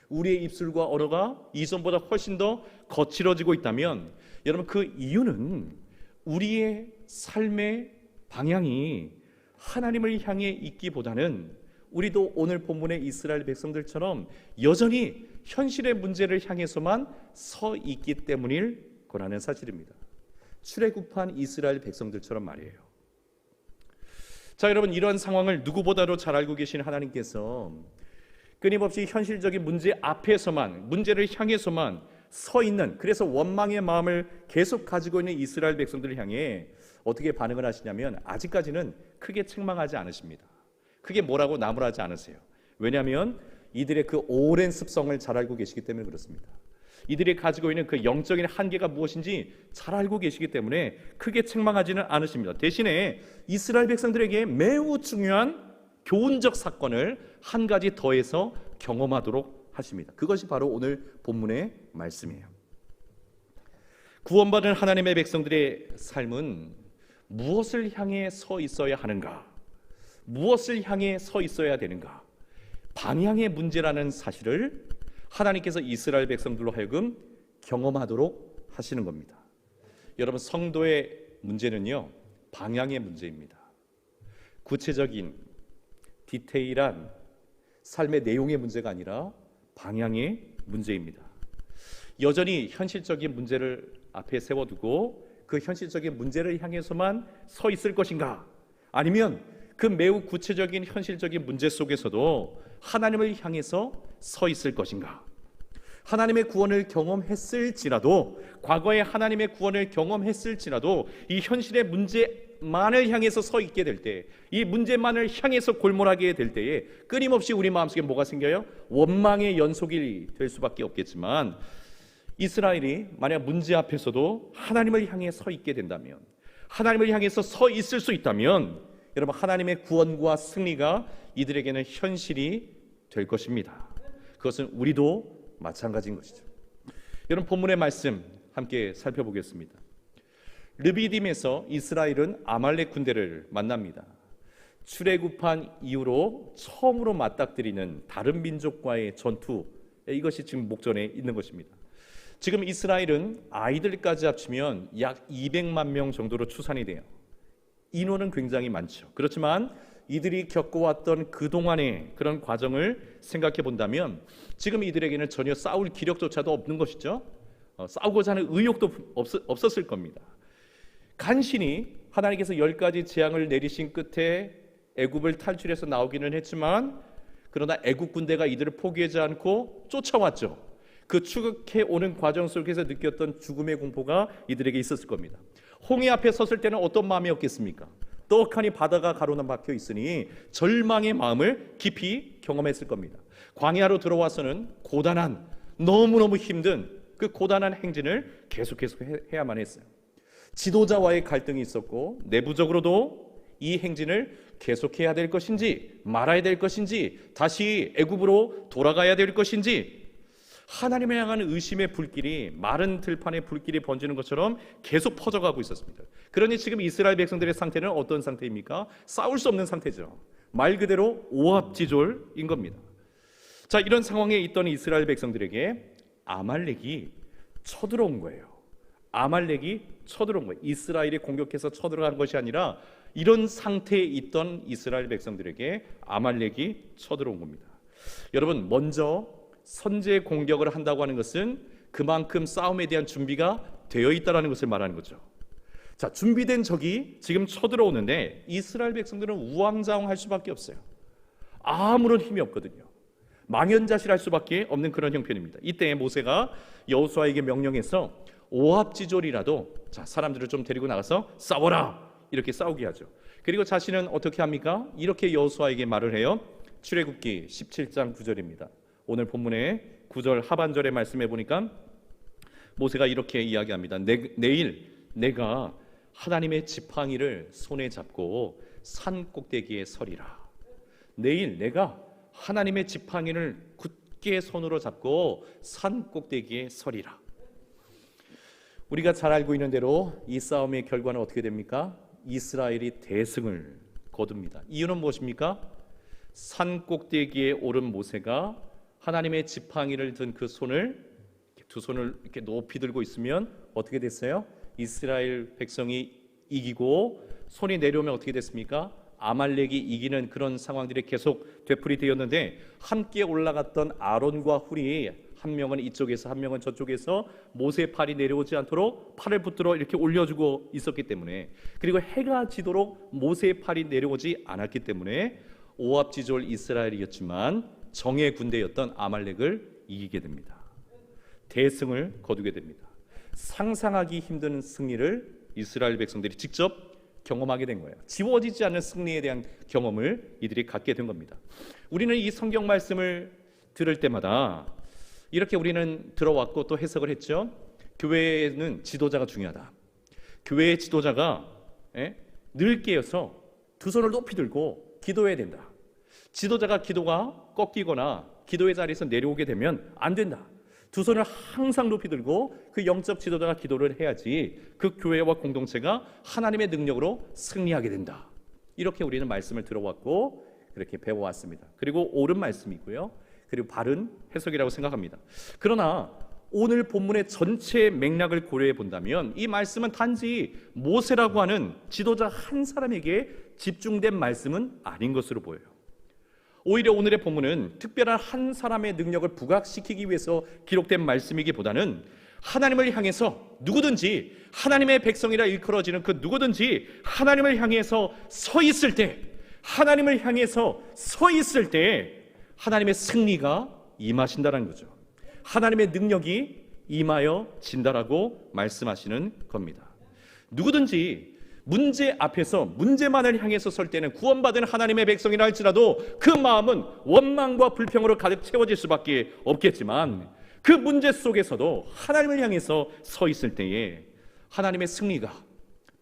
[SPEAKER 4] 우리의 입술과 언어가 이전보다 훨씬 더 거칠어지고 있다면 여러분 그 이유는 우리의 삶의 방향이 하나님을 향해 있기보다는 우리도 오늘 본문의 이스라엘 백성들처럼 여전히 현실의 문제를 향해서만 서 있기 때문일 거라는 사실입니다. 출애굽한 이스라엘 백성들처럼 말이에요. 자, 여러분 이러한 상황을 누구보다도 잘 알고 계신 하나님께서 끊임없이 현실적인 문제 앞에서만, 문제를 향해서만 서 있는, 그래서 원망의 마음을 계속 가지고 있는 이스라엘 백성들을 향해 어떻게 반응을 하시냐면 아직까지는 크게 책망하지 않으십니다. 크게 뭐라고 나무라지 않으세요. 왜냐하면 이들의 그 오랜 습성을 잘 알고 계시기 때문에 그렇습니다. 이들이 가지고 있는 그 영적인 한계가 무엇인지 잘 알고 계시기 때문에 크게 책망하지는 않으십니다. 대신에 이스라엘 백성들에게 매우 중요한 교훈적 사건을 한 가지 더해서 경험하도록 하십니다. 그것이 바로 오늘 본문의 말씀이에요. 구원받은 하나님의 백성들의 삶은 무엇을 향해 서 있어야 하는가? 무엇을 향해 서 있어야 되는가? 방향의 문제라는 사실을 하나님께서 이스라엘 백성들로 하여금 경험하도록 하시는 겁니다. 여러분 성도의 문제는요 방향의 문제입니다. 구체적인 디테일한 삶의 내용의 문제가 아니라 방향의 문제입니다. 여전히 현실적인 문제를 앞에 세워두고 그 현실적인 문제를 향해서만 서 있을 것인가? 아니면 그 매우 구체적인 현실적인 문제 속에서도 하나님을 향해서 서 있을 것인가? 하나님의 구원을 경험했을지라도, 과거에 하나님의 구원을 경험했을지라도 이 현실의 문제만을 향해서 서 있게 될 때, 이 문제만을 향해서 골몰하게 될 때에 끊임없이 우리 마음속에 뭐가 생겨요? 원망의 연속이 될 수밖에 없겠지만, 이스라엘이 만약 문제 앞에서도 하나님을 향해 서 있게 된다면, 하나님을 향해서 서 있을 수 있다면 여러분 하나님의 구원과 승리가 이들에게는 현실이 될 것입니다. 그것은 우리도 마찬가지인 것이죠. 여러분 본문의 말씀 함께 살펴보겠습니다. 르비딤에서 이스라엘은 아말렉 군대를 만납니다. 출애굽한 이후로 처음으로 맞닥뜨리는 다른 민족과의 전투, 이것이 지금 목전에 있는 것입니다. 지금 이스라엘은 아이들까지 합치면 약 200만 명 정도로 추산이 돼요. 인원은 굉장히 많죠. 그렇지만 이들이 겪어왔던 그동안의 그런 과정을 생각해 본다면 지금 이들에게는 전혀 싸울 기력조차도 없는 것이죠. 싸우고자 하는 의욕도 없었을 겁니다. 간신히 하나님께서 10가지 재앙을 내리신 끝에 애굽을 탈출해서 나오기는 했지만 그러나 애굽 군대가 이들을 포기하지 않고 쫓아왔죠. 그 추격해 오는 과정 속에서 느꼈던 죽음의 공포가 이들에게 있었을 겁니다. 홍해 앞에 섰을 때는 어떤 마음이었겠습니까? 떡하니 바다가 가로막혀 있으니 절망의 마음을 깊이 경험했을 겁니다. 광야로 들어와서는 고단한, 너무너무 힘든 그 고단한 행진을 계속 해야만 했어요. 지도자와의 갈등이 있었고 내부적으로도 이 행진을 계속해야 될 것인지 말아야 될 것인지 다시 애굽으로 돌아가야 될 것인지 하나님을 향하는 의심의 불길이 마른 들판에 불길이 번지는 것처럼 계속 퍼져가고 있었습니다. 그러니 지금 이스라엘 백성들의 상태는 어떤 상태입니까? 싸울 수 없는 상태죠. 말 그대로 오합지졸인 겁니다. 자, 이런 상황에 있던 이스라엘 백성들에게 아말렉이 쳐들어온 거예요. 아말렉이 쳐들어온 거예요. 이스라엘이 공격해서 쳐들어간 것이 아니라 이런 상태에 있던 이스라엘 백성들에게 아말렉이 쳐들어온 겁니다. 여러분 먼저 선제 공격을 한다고 하는 것은 그만큼 싸움에 대한 준비가 되어 있다는 것을 말하는 거죠. 자, 준비된 적이 지금 쳐들어오는데 이스라엘 백성들은 우왕좌왕할 수밖에 없어요. 아무런 힘이 없거든요. 망연자실할 수밖에 없는 그런 형편입니다. 이때 모세가 여호수아에게 명령해서 오합지졸이라도 자, 사람들을 좀 데리고 나가서 싸워라 이렇게 싸우게 하죠. 그리고 자신은 어떻게 합니까? 이렇게 여호수아에게 말을 해요. 출애굽기 17장 9절입니다. 오늘 본문의 9절 하반절에 말씀해 보니까 모세가 이렇게 이야기합니다. 내일 내가 하나님의 지팡이를 손에 잡고 산 꼭대기에 서리라. 내일 내가 하나님의 지팡이를 굳게 손으로 잡고 산 꼭대기에 서리라. 우리가 잘 알고 있는 대로 이 싸움의 결과는 어떻게 됩니까? 이스라엘이 대승을 거둡니다. 이유는 무엇입니까? 산 꼭대기에 오른 모세가 하나님의 지팡이를 든 그 손을, 두 손을 이렇게 높이 들고 있으면 어떻게 됐어요? 이스라엘 백성이 이기고 손이 내려오면 어떻게 됐습니까? 아말렉이 이기는 그런 상황들이 계속 되풀이되었는데, 함께 올라갔던 아론과 훌이 한 명은 이쪽에서 한 명은 저쪽에서 모세의 팔이 내려오지 않도록 팔을 붙들어 이렇게 올려주고 있었기 때문에, 그리고 해가 지도록 모세의 팔이 내려오지 않았기 때문에 오합지졸 이스라엘이었지만 정의 군대였던 아말렉을 이기게 됩니다. 대승을 거두게 됩니다. 상상하기 힘든 승리를 이스라엘 백성들이 직접 경험하게 된 거예요. 지워지지 않는 승리에 대한 경험을 이들이 갖게 된 겁니다. 우리는 이 성경 말씀을 들을 때마다 이렇게 우리는 들어왔고 또 해석을 했죠. 교회에는 지도자가 중요하다. 교회의 지도자가 늘 깨어서 두 손을 높이 들고 기도해야 된다. 지도자가 기도가 꺾이거나 기도의 자리에서 내려오게 되면 안 된다. 두 손을 항상 높이 들고 그 영적 지도자가 기도를 해야지 그 교회와 공동체가 하나님의 능력으로 승리하게 된다. 이렇게 우리는 말씀을 들어왔고 그렇게 배워왔습니다. 그리고 옳은 말씀이고요. 그리고 바른 해석이라고 생각합니다. 그러나 오늘 본문의 전체 맥락을 고려해 본다면 이 말씀은 단지 모세라고 하는 지도자 한 사람에게 집중된 말씀은 아닌 것으로 보여요. 오히려 오늘의 본문은 특별한 한 사람의 능력을 부각시키기 위해서 기록된 말씀이기보다는 하나님을 향해서 누구든지, 하나님의 백성이라 일컬어지는 그 누구든지 하나님을 향해서 서 있을 때, 하나님을 향해서 서 있을 때 하나님의 승리가 임하신다는 거죠. 하나님의 능력이 임하여 진다라고 말씀하시는 겁니다. 누구든지 문제 앞에서 문제만을 향해서 설 때는 구원받은 하나님의 백성이라 할지라도 그 마음은 원망과 불평으로 가득 채워질 수밖에 없겠지만, 그 문제 속에서도 하나님을 향해서 서 있을 때에 하나님의 승리가,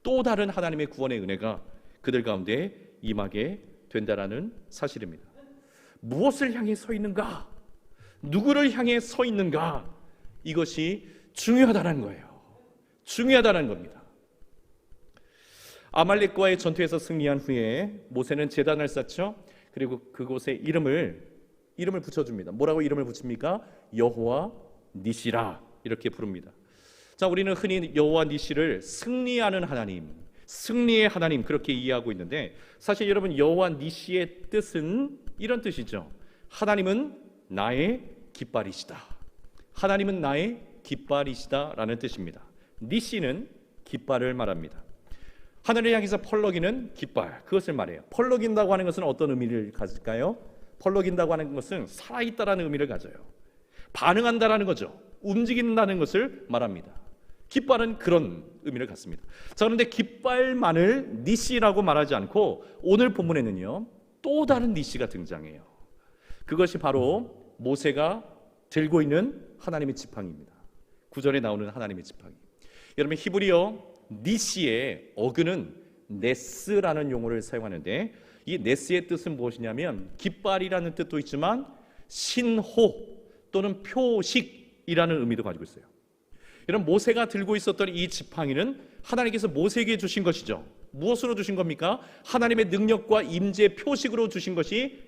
[SPEAKER 4] 또 다른 하나님의 구원의 은혜가 그들 가운데 임하게 된다라는 사실입니다. 무엇을 향해 서 있는가? 누구를 향해 서 있는가? 이것이 중요하다는 거예요. 중요하다는 겁니다. 아말렉과의 전투에서 승리한 후에 모세는 제단을 쌓죠. 그리고 그곳에 이름을 붙여줍니다. 뭐라고 이름을 붙입니까? 여호와 니시라, 이렇게 부릅니다. 자, 우리는 흔히 여호와 니시를 승리하는 하나님, 승리의 하나님, 그렇게 이해하고 있는데, 사실 여러분, 여호와 니시의 뜻은 이런 뜻이죠. 하나님은 나의 깃발이시다. 하나님은 나의 깃발이시다라는 뜻입니다. 니시는 깃발을 말합니다. 하늘을 향해서 펄럭이는 깃발, 그것을 말해요. 펄럭인다고 하는 것은 어떤 의미를 가질까요? 펄럭인다고 하는 것은 살아있다라는 의미를 가져요. 반응한다라는 거죠. 움직인다는 것을 말합니다. 깃발은 그런 의미를 갖습니다. 자, 그런데 깃발만을 니시라고 말하지 않고 오늘 본문에는요, 또 다른 니시가 등장해요. 그것이 바로 모세가 들고 있는 하나님의 지팡이입니다. 9절에 나오는 하나님의 지팡이. 여러분, 히브리어 니시의 어근은 네스라는 용어를 사용하는데, 이 네스의 뜻은 무엇이냐면 깃발이라는 뜻도 있지만 신호 또는 표식이라는 의미도 가지고 있어요. 여러분, 모세가 들고 있었던 이 지팡이는 하나님께서 모세에게 주신 것이죠. 무엇으로 주신 겁니까? 하나님의 능력과 임재의 표식으로 주신 것이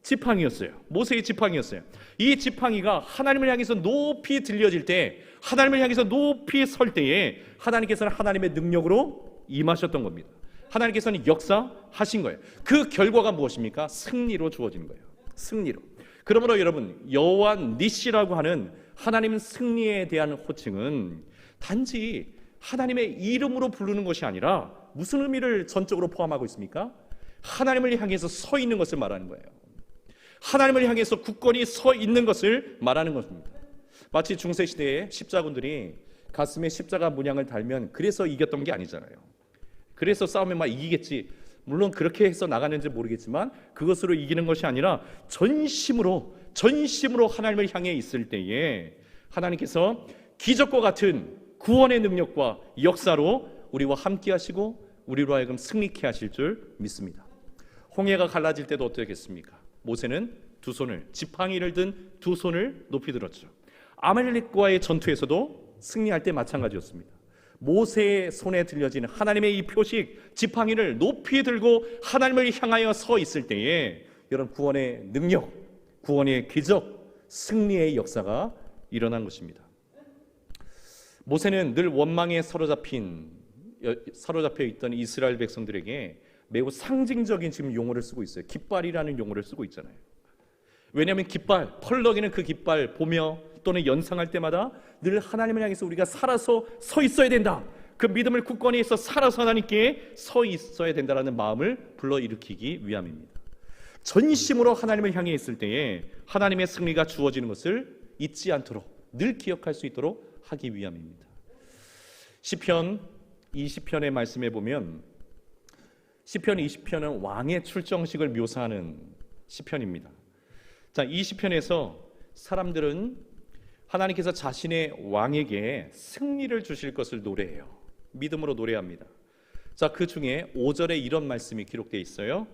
[SPEAKER 4] 지팡이였어요. 모세의 지팡이였어요. 이 지팡이가 하나님을 향해서 높이 들려질 때, 하나님을 향해서 높이 설 때에 하나님께서는 하나님의 능력으로 임하셨던 겁니다. 하나님께서는 역사하신 거예요. 그 결과가 무엇입니까? 승리로 주어진 거예요. 승리로. 그러므로 여러분, 여호와 니시라고 하는 하나님 승리에 대한 호칭은 단지 하나님의 이름으로 부르는 것이 아니라 무슨 의미를 전적으로 포함하고 있습니까? 하나님을 향해서 서 있는 것을 말하는 거예요. 하나님을 향해서 굳건히 서 있는 것을 말하는 것입니다. 마치 중세시대에 십자군들이 가슴에 십자가 문양을 달면 그래서 이겼던 게 아니잖아요. 그래서 싸우면 막 이기겠지. 물론 그렇게 해서 나가는지 모르겠지만 그것으로 이기는 것이 아니라 전심으로 하나님을 향해 있을 때에 하나님께서 기적과 같은 구원의 능력과 역사로 우리와 함께 하시고 우리로 하여금 승리케 하실 줄 믿습니다. 홍해가 갈라질 때도 어떻겠습니까? 모세는 두 손을, 지팡이를 든 두 손을 높이 들었죠. 아말렉과의 전투에서도 승리할 때 마찬가지였습니다. 모세의 손에 들려지는 하나님의 이 표식, 지팡이를 높이 들고 하나님을 향하여 서 있을 때에 이런 구원의 능력, 구원의 기적, 승리의 역사가 일어난 것입니다. 모세는 늘 원망에 사로잡혀 있던 이스라엘 백성들에게 매우 상징적인 지금 용어를 쓰고 있어요. 깃발이라는 용어를 쓰고 있잖아요. 왜냐하면 깃발, 펄럭이는 그 깃발 보며 또는 연상할 때마다 늘 하나님을 향해서 우리가 살아서 서 있어야 된다. 그 믿음을 굳건히 해서 살아서 하나님께 서 있어야 된다라는 마음을 불러일으키기 위함입니다. 전심으로 하나님을 향해 있을 때에 하나님의 승리가 주어지는 것을 잊지 않도록 늘 기억할 수 있도록 하기 위함입니다. 시편 20편의 말씀에 보면 시편 20편은 왕의 출정식을 묘사하는 시편입니다. 자, 이 시편에서 사람들은 하나님께서 자신의 왕에게 승리를 주실 것을 노래해요. 믿음으로 노래합니다. 자, 그 중에 5절에 이런 말씀이 기록되어 있어요.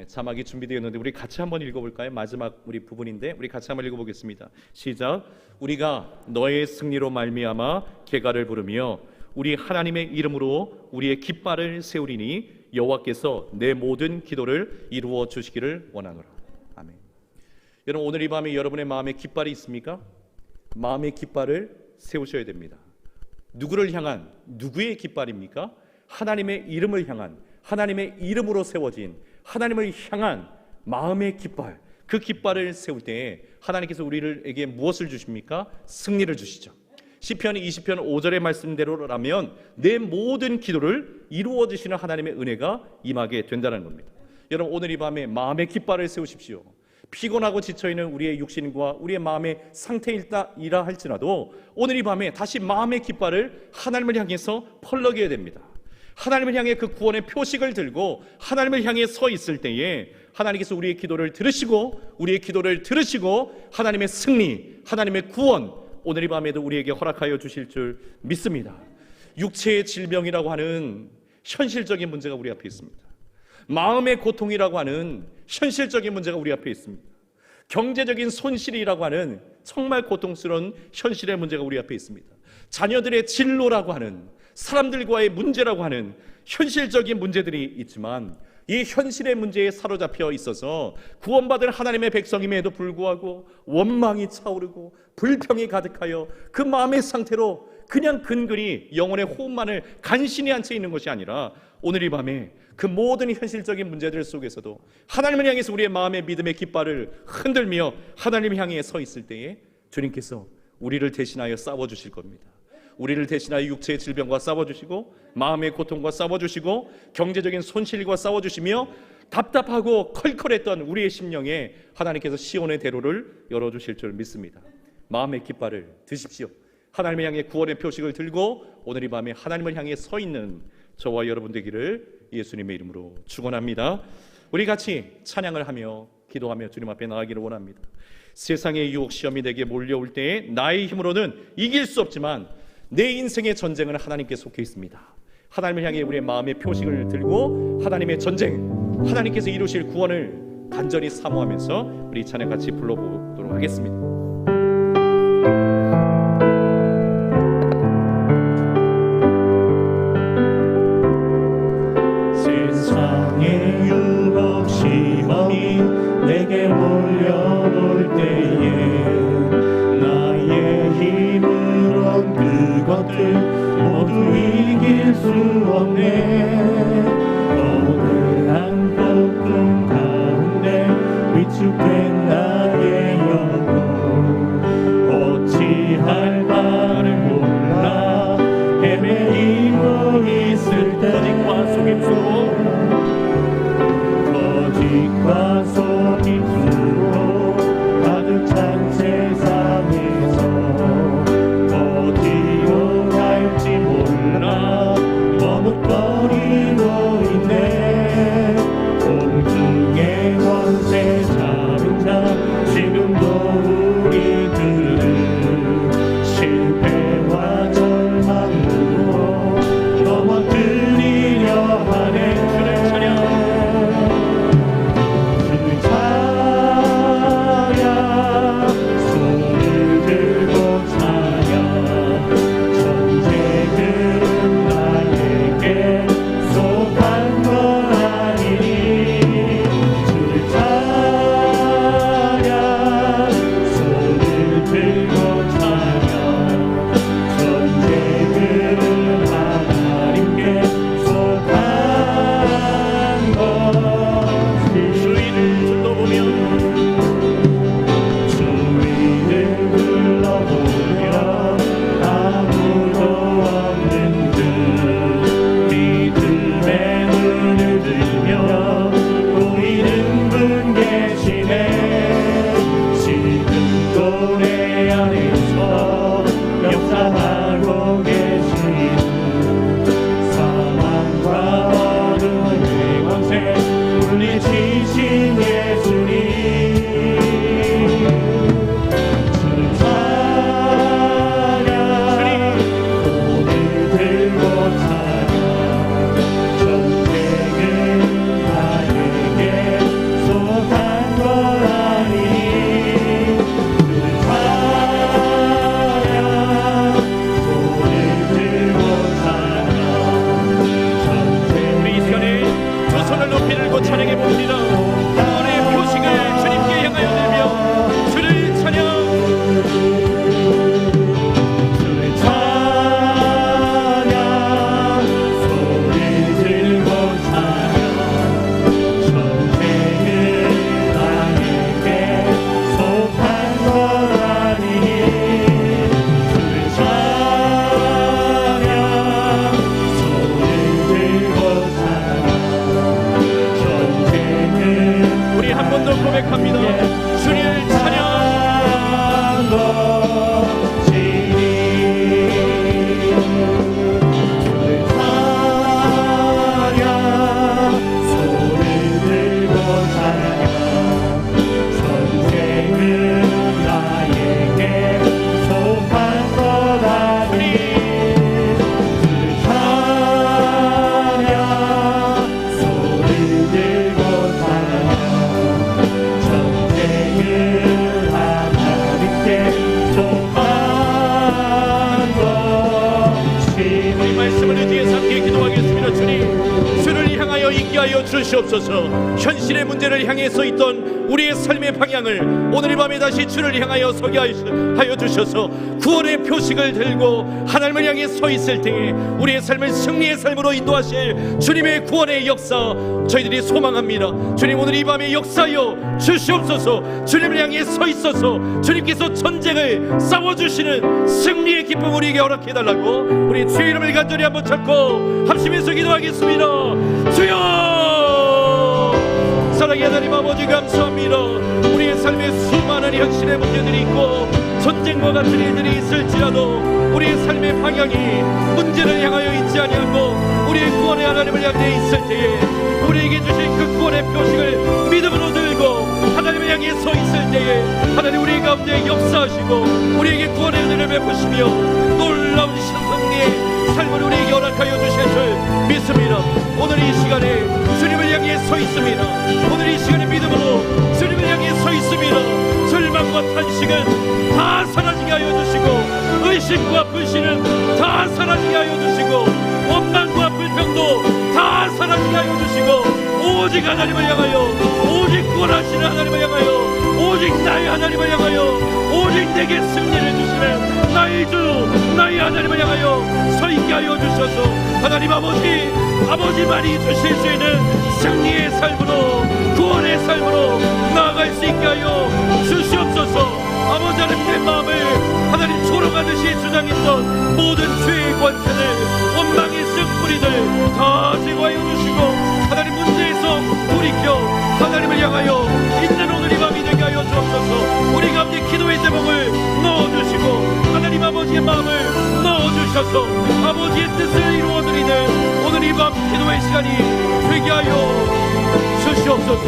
[SPEAKER 4] 자막이 준비되어 있는데 우리 같이 한번 읽어볼까요? 마지막 우리 부분인데 우리 같이 한번 읽어보겠습니다. 시작. 우리가 너의 승리로 말미암아 개가를 부르며 우리 하나님의 이름으로 우리의 깃발을 세우리니 여호와께서 내 모든 기도를 이루어 주시기를 원하노라. 아멘. 여러분, 오늘 이 밤에 여러분의 마음에 깃발이 있습니까? 마음의 깃발을 세우셔야 됩니다. 누구를 향한, 누구의 깃발입니까? 하나님의 이름을 향한, 하나님의 이름으로 세워진 하나님을 향한 마음의 깃발, 그 깃발을 세울 때에 하나님께서 우리에게 무엇을 주십니까? 승리를 주시죠. 시편 20편 5절의 말씀대로라면 내 모든 기도를 이루어 주시는 하나님의 은혜가 임하게 된다는 겁니다. 여러분, 오늘 이 밤에 마음의 깃발을 세우십시오. 피곤하고 지쳐있는 우리의 육신과 우리의 마음의 상태이라 할지라도 오늘 이 밤에 다시 마음의 깃발을 하나님을 향해서 펄럭여야 됩니다. 하나님을 향해 그 구원의 표식을 들고 하나님을 향해 서 있을 때에 하나님께서 우리의 기도를 들으시고 하나님의 승리, 하나님의 구원, 오늘 이 밤에도 우리에게 허락하여 주실 줄 믿습니다. 육체의 질병이라고 하는 현실적인 문제가 우리 앞에 있습니다. 마음의 고통이라고 하는 현실적인 문제가 우리 앞에 있습니다. 경제적인 손실이라고 하는 정말 고통스러운 현실의 문제가 우리 앞에 있습니다. 자녀들의 진로라고 하는, 사람들과의 문제라고 하는 현실적인 문제들이 있지만 이 현실의 문제에 사로잡혀 있어서 구원받은 하나님의 백성임에도 불구하고 원망이 차오르고 불평이 가득하여 그 마음의 상태로 그냥 근근히 영혼의 호흡만을 간신히 한 채 있는 것이 아니라 오늘 이 밤에 그 모든 현실적인 문제들 속에서도 하나님을 향해서 우리의 마음의 믿음의 깃발을 흔들며 하나님을 향해 서 있을 때에 주님께서 우리를 대신하여 싸워주실 겁니다. 우리를 대신하여 육체의 질병과 싸워주시고 마음의 고통과 싸워주시고 경제적인 손실과 싸워주시며 답답하고 컬컬했던 우리의 심령에 하나님께서 시온의 대로를 열어주실 줄 믿습니다. 마음의 깃발을 드십시오. 하나님을 향해 구원의 표식을 들고 오늘 이 밤에 하나님을 향해 서 있는 저와 여러분 되기를 예수님의 이름으로 축원합니다. 우리 같이 찬양을 하며 기도하며 주님 앞에 나아가기를 원합니다. 세상의 유혹 시험이 내게 몰려올 때에 나의 힘으로는 이길 수 없지만 내 인생의 전쟁은 하나님께 속해 있습니다. 하나님을 향해 우리의 마음의 표식을 들고 하나님의 전쟁, 하나님께서 이루실 구원을 간절히 사모하면서 우리 찬양 같이 불러보도록 하겠습니다.
[SPEAKER 2] 세상의 유혹 시험이 내게 몰려올 때에 나의 힘으론 그것들 모두 이길 수 없네. 고단한 고통 가운데 위축된 나의 영혼 어찌할 바를 몰라 헤매이고 있을 때 거짓과 속임수로 가득 찬 세상에서 어디로 갈지 몰라 머뭇거리는
[SPEAKER 4] 하여 주시옵소서. 현실의 문제를 향해 서 있던 우리의 삶의 방향을 오늘 이 밤에 다시 주를 향하여 서게 하여 주셔서 구원의 표식을 들고 하나님을 향해 서 있을 때에 우리의 삶을 승리의 삶으로 인도하실 주님의 구원의 역사 저희들이 소망합니다. 주님, 오늘 이 밤에 역사하여 주시옵소서. 주님을 향해 서 있어서 주님께서 전쟁을 싸워주시는 승리의 기쁨 우리에게 허락해달라고 우리 주의 이름을 간절히 한번 찾고 합심해서 기도하겠습니다. 주여! 사랑의 하나님 아버지, 감사합니다. 우리의 삶에 수많은 현실의 문제들이 있고 전쟁과 같은 일들이 있을지라도 우리의 삶의 방향이 문제를 향하여 있지 아니하고 우리의 구원의 하나님을 향해 있을 때에 우리에게 주신 그 구원의 표식을 믿음으로 들고 하나님을 향해 서 있을 때에 하나님 우리 가운데 역사하시고 우리에게 구원의 은혜를 베푸시며 놀라운 승리의 삶을 우리에게 허락하여 주실 줄 믿습니다. 오늘 이 시간에 주님을 향해 서 있습니다. 오늘 이 시간에 믿음으로 주님을 향해 서 있습니다. 절망과 탄식은 다 사라지게 하여 주시고 의심과 불신은 다 사라지게 하여 주시고 원망과 불평도 다 사라지게 하여 주시고 오직 하나님을 향하여, 오직 구원하시는 하나님을 향하여, 오직 나의 하나님을 향하여, 오직 내게 승리를 주시는 나의 주 나의 하나님을 향하여 서 있게 하여 주셔서 하나님 아버지만이 주실 수 있는 승리의 삶으로, 구원의 삶으로 나아갈 수 있게 하여 주시옵소서. 아버지 하나님, 내 마음을 하나님 초롱하듯이 주장했던 모든 죄의 권세들, 원망의 쓴뿌리들 다 제거하여 주시고 하나님 문제에서 돌이켜 하나님을 향하여 있는 오늘 이 밤이 되게 하여 주옵소서. 우리 가운데 기도의 제목을 넣어주시고 하나님 아버지의 마음을 넣어주셔서 아버지의 뜻을 이루어드리는 오늘 이 밤 기도의 시간이 되게 하여 주시옵소서.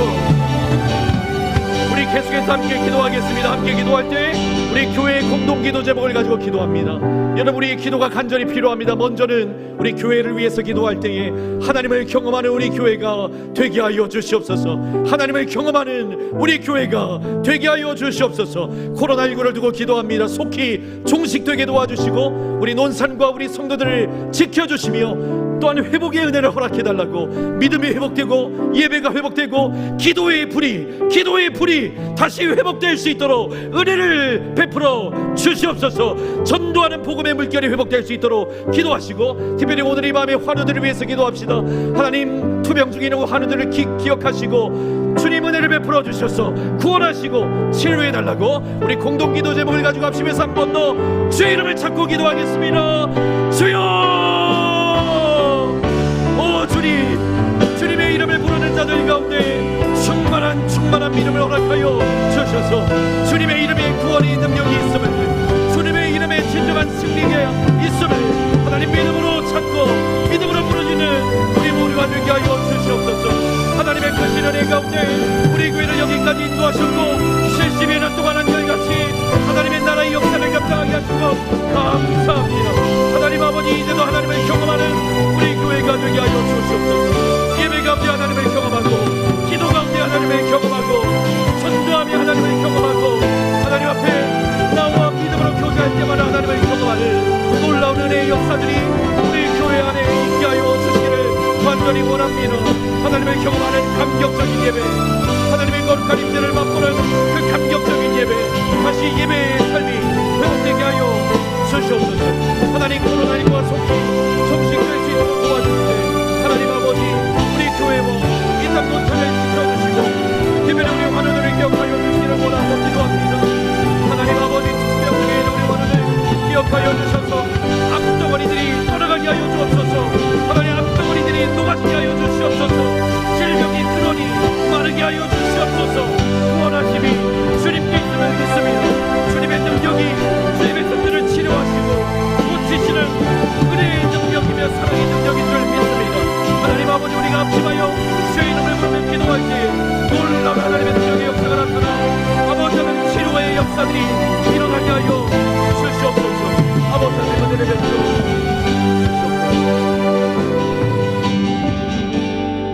[SPEAKER 4] 우리 계속해서 함께 기도하겠습니다. 함께 기도할 때 우리 교회의 공동기도 제목을 가지고 기도합니다. 여러분, 우리의 기도가 간절히 필요합니다. 먼저는 우리 교회를 위해서 기도할 때에 하나님을 경험하는 우리 교회가 되게 하여 주시옵소서. 하나님을 경험하는 우리 교회가 되게 하여 주시옵소서. 코로나19를 두고 기도합니다. 속히 종식되게 도와주시고 우리 논산과 우리 성도들을 지켜주시며 또한 회복의 은혜를 허락해달라고, 믿음이 회복되고 예배가 회복되고 기도의 불이 다시 회복될 수 있도록 은혜를 베풀어 주시옵소서. 전도하는 복음의 물결이 회복될 수 있도록 기도하시고, 특별히 오늘 이 밤에 환우들을 위해서 기도합시다. 하나님, 투병 중에 있는 환우들을 기억하시고 주님 은혜를 베풀어 주셔서 구원하시고 치료해달라고 우리 공동기도 제목을 가지고 합심해서 한 번 더 주의 이름을 찾고 기도하겠습니다. 주여! 주님의 이름을 부르는 자들 가운데 충만한 믿음을 허락하여 주셔서 주님의 이름에 구원의 능력이 있음을, 주님의 이름에 진정한 승리가 있음을 하나님 믿음으로 찾고 믿음으로 부르짖는 우리 모두가 되게 하여 주시옵소서. 하나님의 크신 은혜 가운데 우리 교회를 여기까지 인도하셨고 70여 년 동안 한결같이 하나님의 나라의 역사를 감당하게 하시고 감사합니다. 하나님 아버지, 이제도 하나님을 경험하는 우리 교회가 되게 하여 주시옵소서. 예배 가운데 하나님을 경험하고 기도 가운데 하나님을 경험하고 전도하며 하나님을 경험하고 하나님 앞에 나와 믿음으로 교제할 때마다 하나님을 경험하는 놀라운 은혜의 역사들이 우리 교회 안에 있게 하여 주시기를 간절히 원합니다. 하나님을 경험하는 감격적인 예배, 하나님의 거룩한 임재를 맛보는 그 감격적인 예배, 다시 예배의 삶이 회복되게 하여 주시옵소서. 하나님, 코로나19와 속히 종식될 수 있도록 도와주시되 하나님 아버지, 우리 교회와 이 땅 논산을 지켜주시고 특별히 우리 환우들을 기억하여 주시기를 원하고 기도합니다. 하나님 아버지, 투병중에 있는 우리 환우들 기억하여 주셔서 악덩어리들이 떠나가게 하여 주옵소서. 하나님, 악덩어리들이 녹아지게 하여 주시옵소서. 질병이 근원이 마르게 하여 주시옵소서. 구원하심이 주님께 있음을 믿습니다. 주님의 능력이 주님의 손들을 치료하시고 고치시는 은혜의 능력이며 사랑의 능력인 줄 믿습니다. 하나님 아버지, 우리가 합심하여 주의 이름을 부르며 기도할 때 놀라운 하나님의 능력의 역사가 나타나 아버지 하나님 치료의 역사들이 일어나게 하여 주시옵소서. 아버지 하나님 은혜를 베풀어 주시옵소서.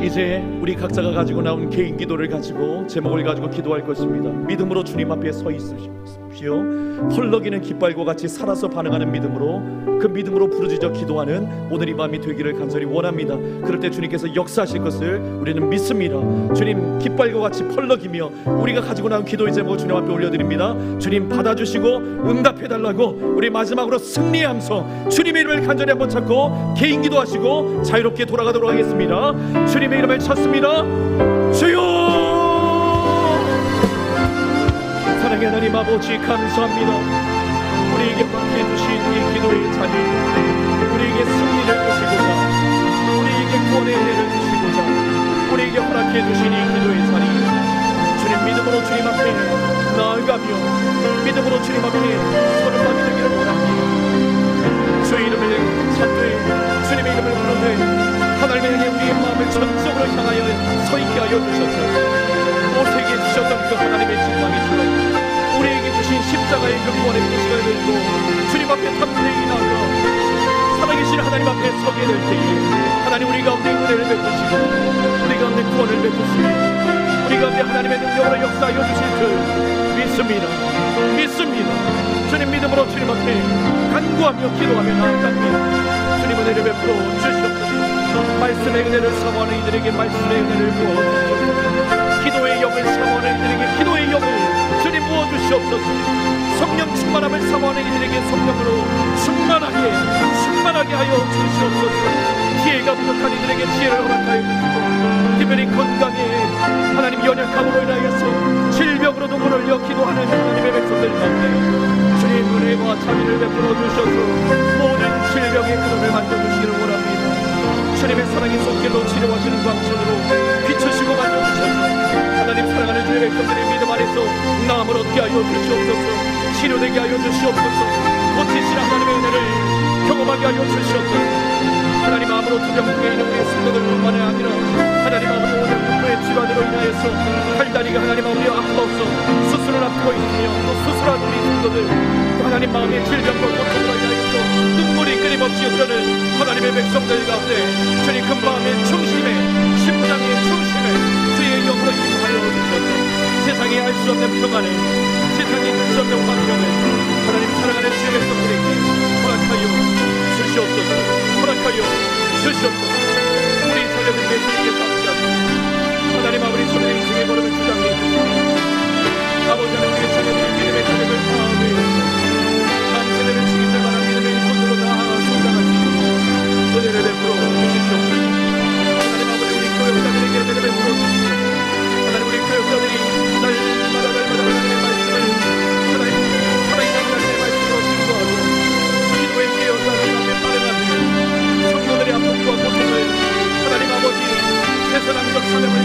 [SPEAKER 4] 이제 우리 각자가 가지고 나온 개인 기도를 가지고 제목을 가지고 기도할 것입니다. 믿음으로 주님 앞에 서 있으십시오. 주십시오. 펄럭이는 깃발과 같이 살아서 반응하는 믿음으로, 그 믿음으로 부르짖어 기도하는 오늘 이 밤이 되기를 간절히 원합니다. 그럴 때 주님께서 역사하실 것을 우리는 믿습니다. 주님, 깃발과 같이 펄럭이며 우리가 가지고 나온 기도의 제목을 주님 앞에 올려드립니다. 주님 받아주시고 응답해달라고, 우리 마지막으로 승리의 함성, 주님의 이름을 간절히 한번 찾고 개인 기도하시고 자유롭게 돌아가도록 하겠습니다. 주님의 이름을 찾습니다. 주여! 사랑의 하나님 아버지, 감사합니다. 우리에게 함께 주신 이 기도의 자리, 우리에게 승리를 주시고자, 우리에게 구원의 은혜를 주시고자, 우리에게 허락해 주신 이 기도의 자리, 주님 믿음으로 주님 앞에 나아가며 믿음으로 주님 앞에 서는 밤이 되기를 원합니다. 주의 이름을 찾되 주님의 이름을 부르되 하나님의 향해 우리의 마음을 전적으로 향하여 서 있게 하여 주셔서 모세에게 주셨던 그 하나님의 직방이처럼 우리에게 주신 십자가의 그 구원의 표시가 되고 주님 앞에 담대히 나아가 살아계신 하나님 앞에 서게 될 때에 하나님 우리 가운데 은혜를 베푸시고 우리 가운데 구원을 베푸시고 우리 가운데 하나님의 능력으로 역사하여 주실 줄 믿습니다. 주님 믿음으로 주님 앞에 간구하며 기도하며 나아갑니다. 주님 은혜를 베풀어 주시옵소서. 말씀의 은혜를 사모하는 이들에게 말씀의 은혜를 부어주시옵소서. 기도의 영을 사모하는 이들에게 기도의 영을 주님 부어주시옵소서. 성령 충만함을 사모하는 이들에게 성령으로 충만하게 하여 주시옵소서. 지혜가 부족한 이들에게 지혜를 허락하여 주시고 특별히 건강에 하나님 연약함으로 인하여서 질병으로도 문을 열어 기도하는 하나님의 백성들 가운데 주님 은혜와 자비를 베풀어 주셔서 모든 질병의 근원을 만져주시기를 원합니다. 주님의 사랑이 손길로 치료하시는 광선으로 비추시고 만져주셔서 하나님 사랑하는 주의 백성들의 믿음 안에서 나음을 얻게 하여 주시옵소서. 치료되게 하여 주시옵소서. 고치시는 하나님의 은혜를 경험하게 하여 주시옵소서. 하나님 아무로 투병 중에 있는 우리의 성도들뿐만이 아니라 하나님 아버지 오늘 육부의 질환으로 인하여서 팔다리가 하나님 아버지 아파서 수술을 앞두고 있으며 또 수술한 우리 성도들 또 하나님 마음의 질병과 고통으로 인하여서 눈물이 끊임없이 흐르는 하나님의 백성들 가운데 주님 그 마음의 중심에 심장의 중심에 주의 영으로 임하여 주셔서 세상에 알 수 없는 평안을 세상에 알 수 없는 환경을 하나님 사랑하는 주의 백성들에게 허락하여 주시옵소서. 허락하여 주시옵소서. 우리 자녀들에게 주님께서 함께하시고 하나님 아버지 저들의 인생의 걸음을 주장해 주시고 아버지 하나님 우리 자녀들의 믿음의 자녀를 다하며 다음 세대를 책임질 만한 믿음의 손으로 다 성장하시고 은혜를 베풀어 주시옵소서. 하나님 아버지 우리 교역자들에게 은혜를 베풀어 주시고 하나님 우리 교역자들이 날마다 하나님의 말씀을 하나님 살아있는 하나님의 말씀으로 증거하고 기도에 깨어서 하나님 앞에 빠르가며 성도들의 아픔과 고통을 하나님 아버지 세상적 사명을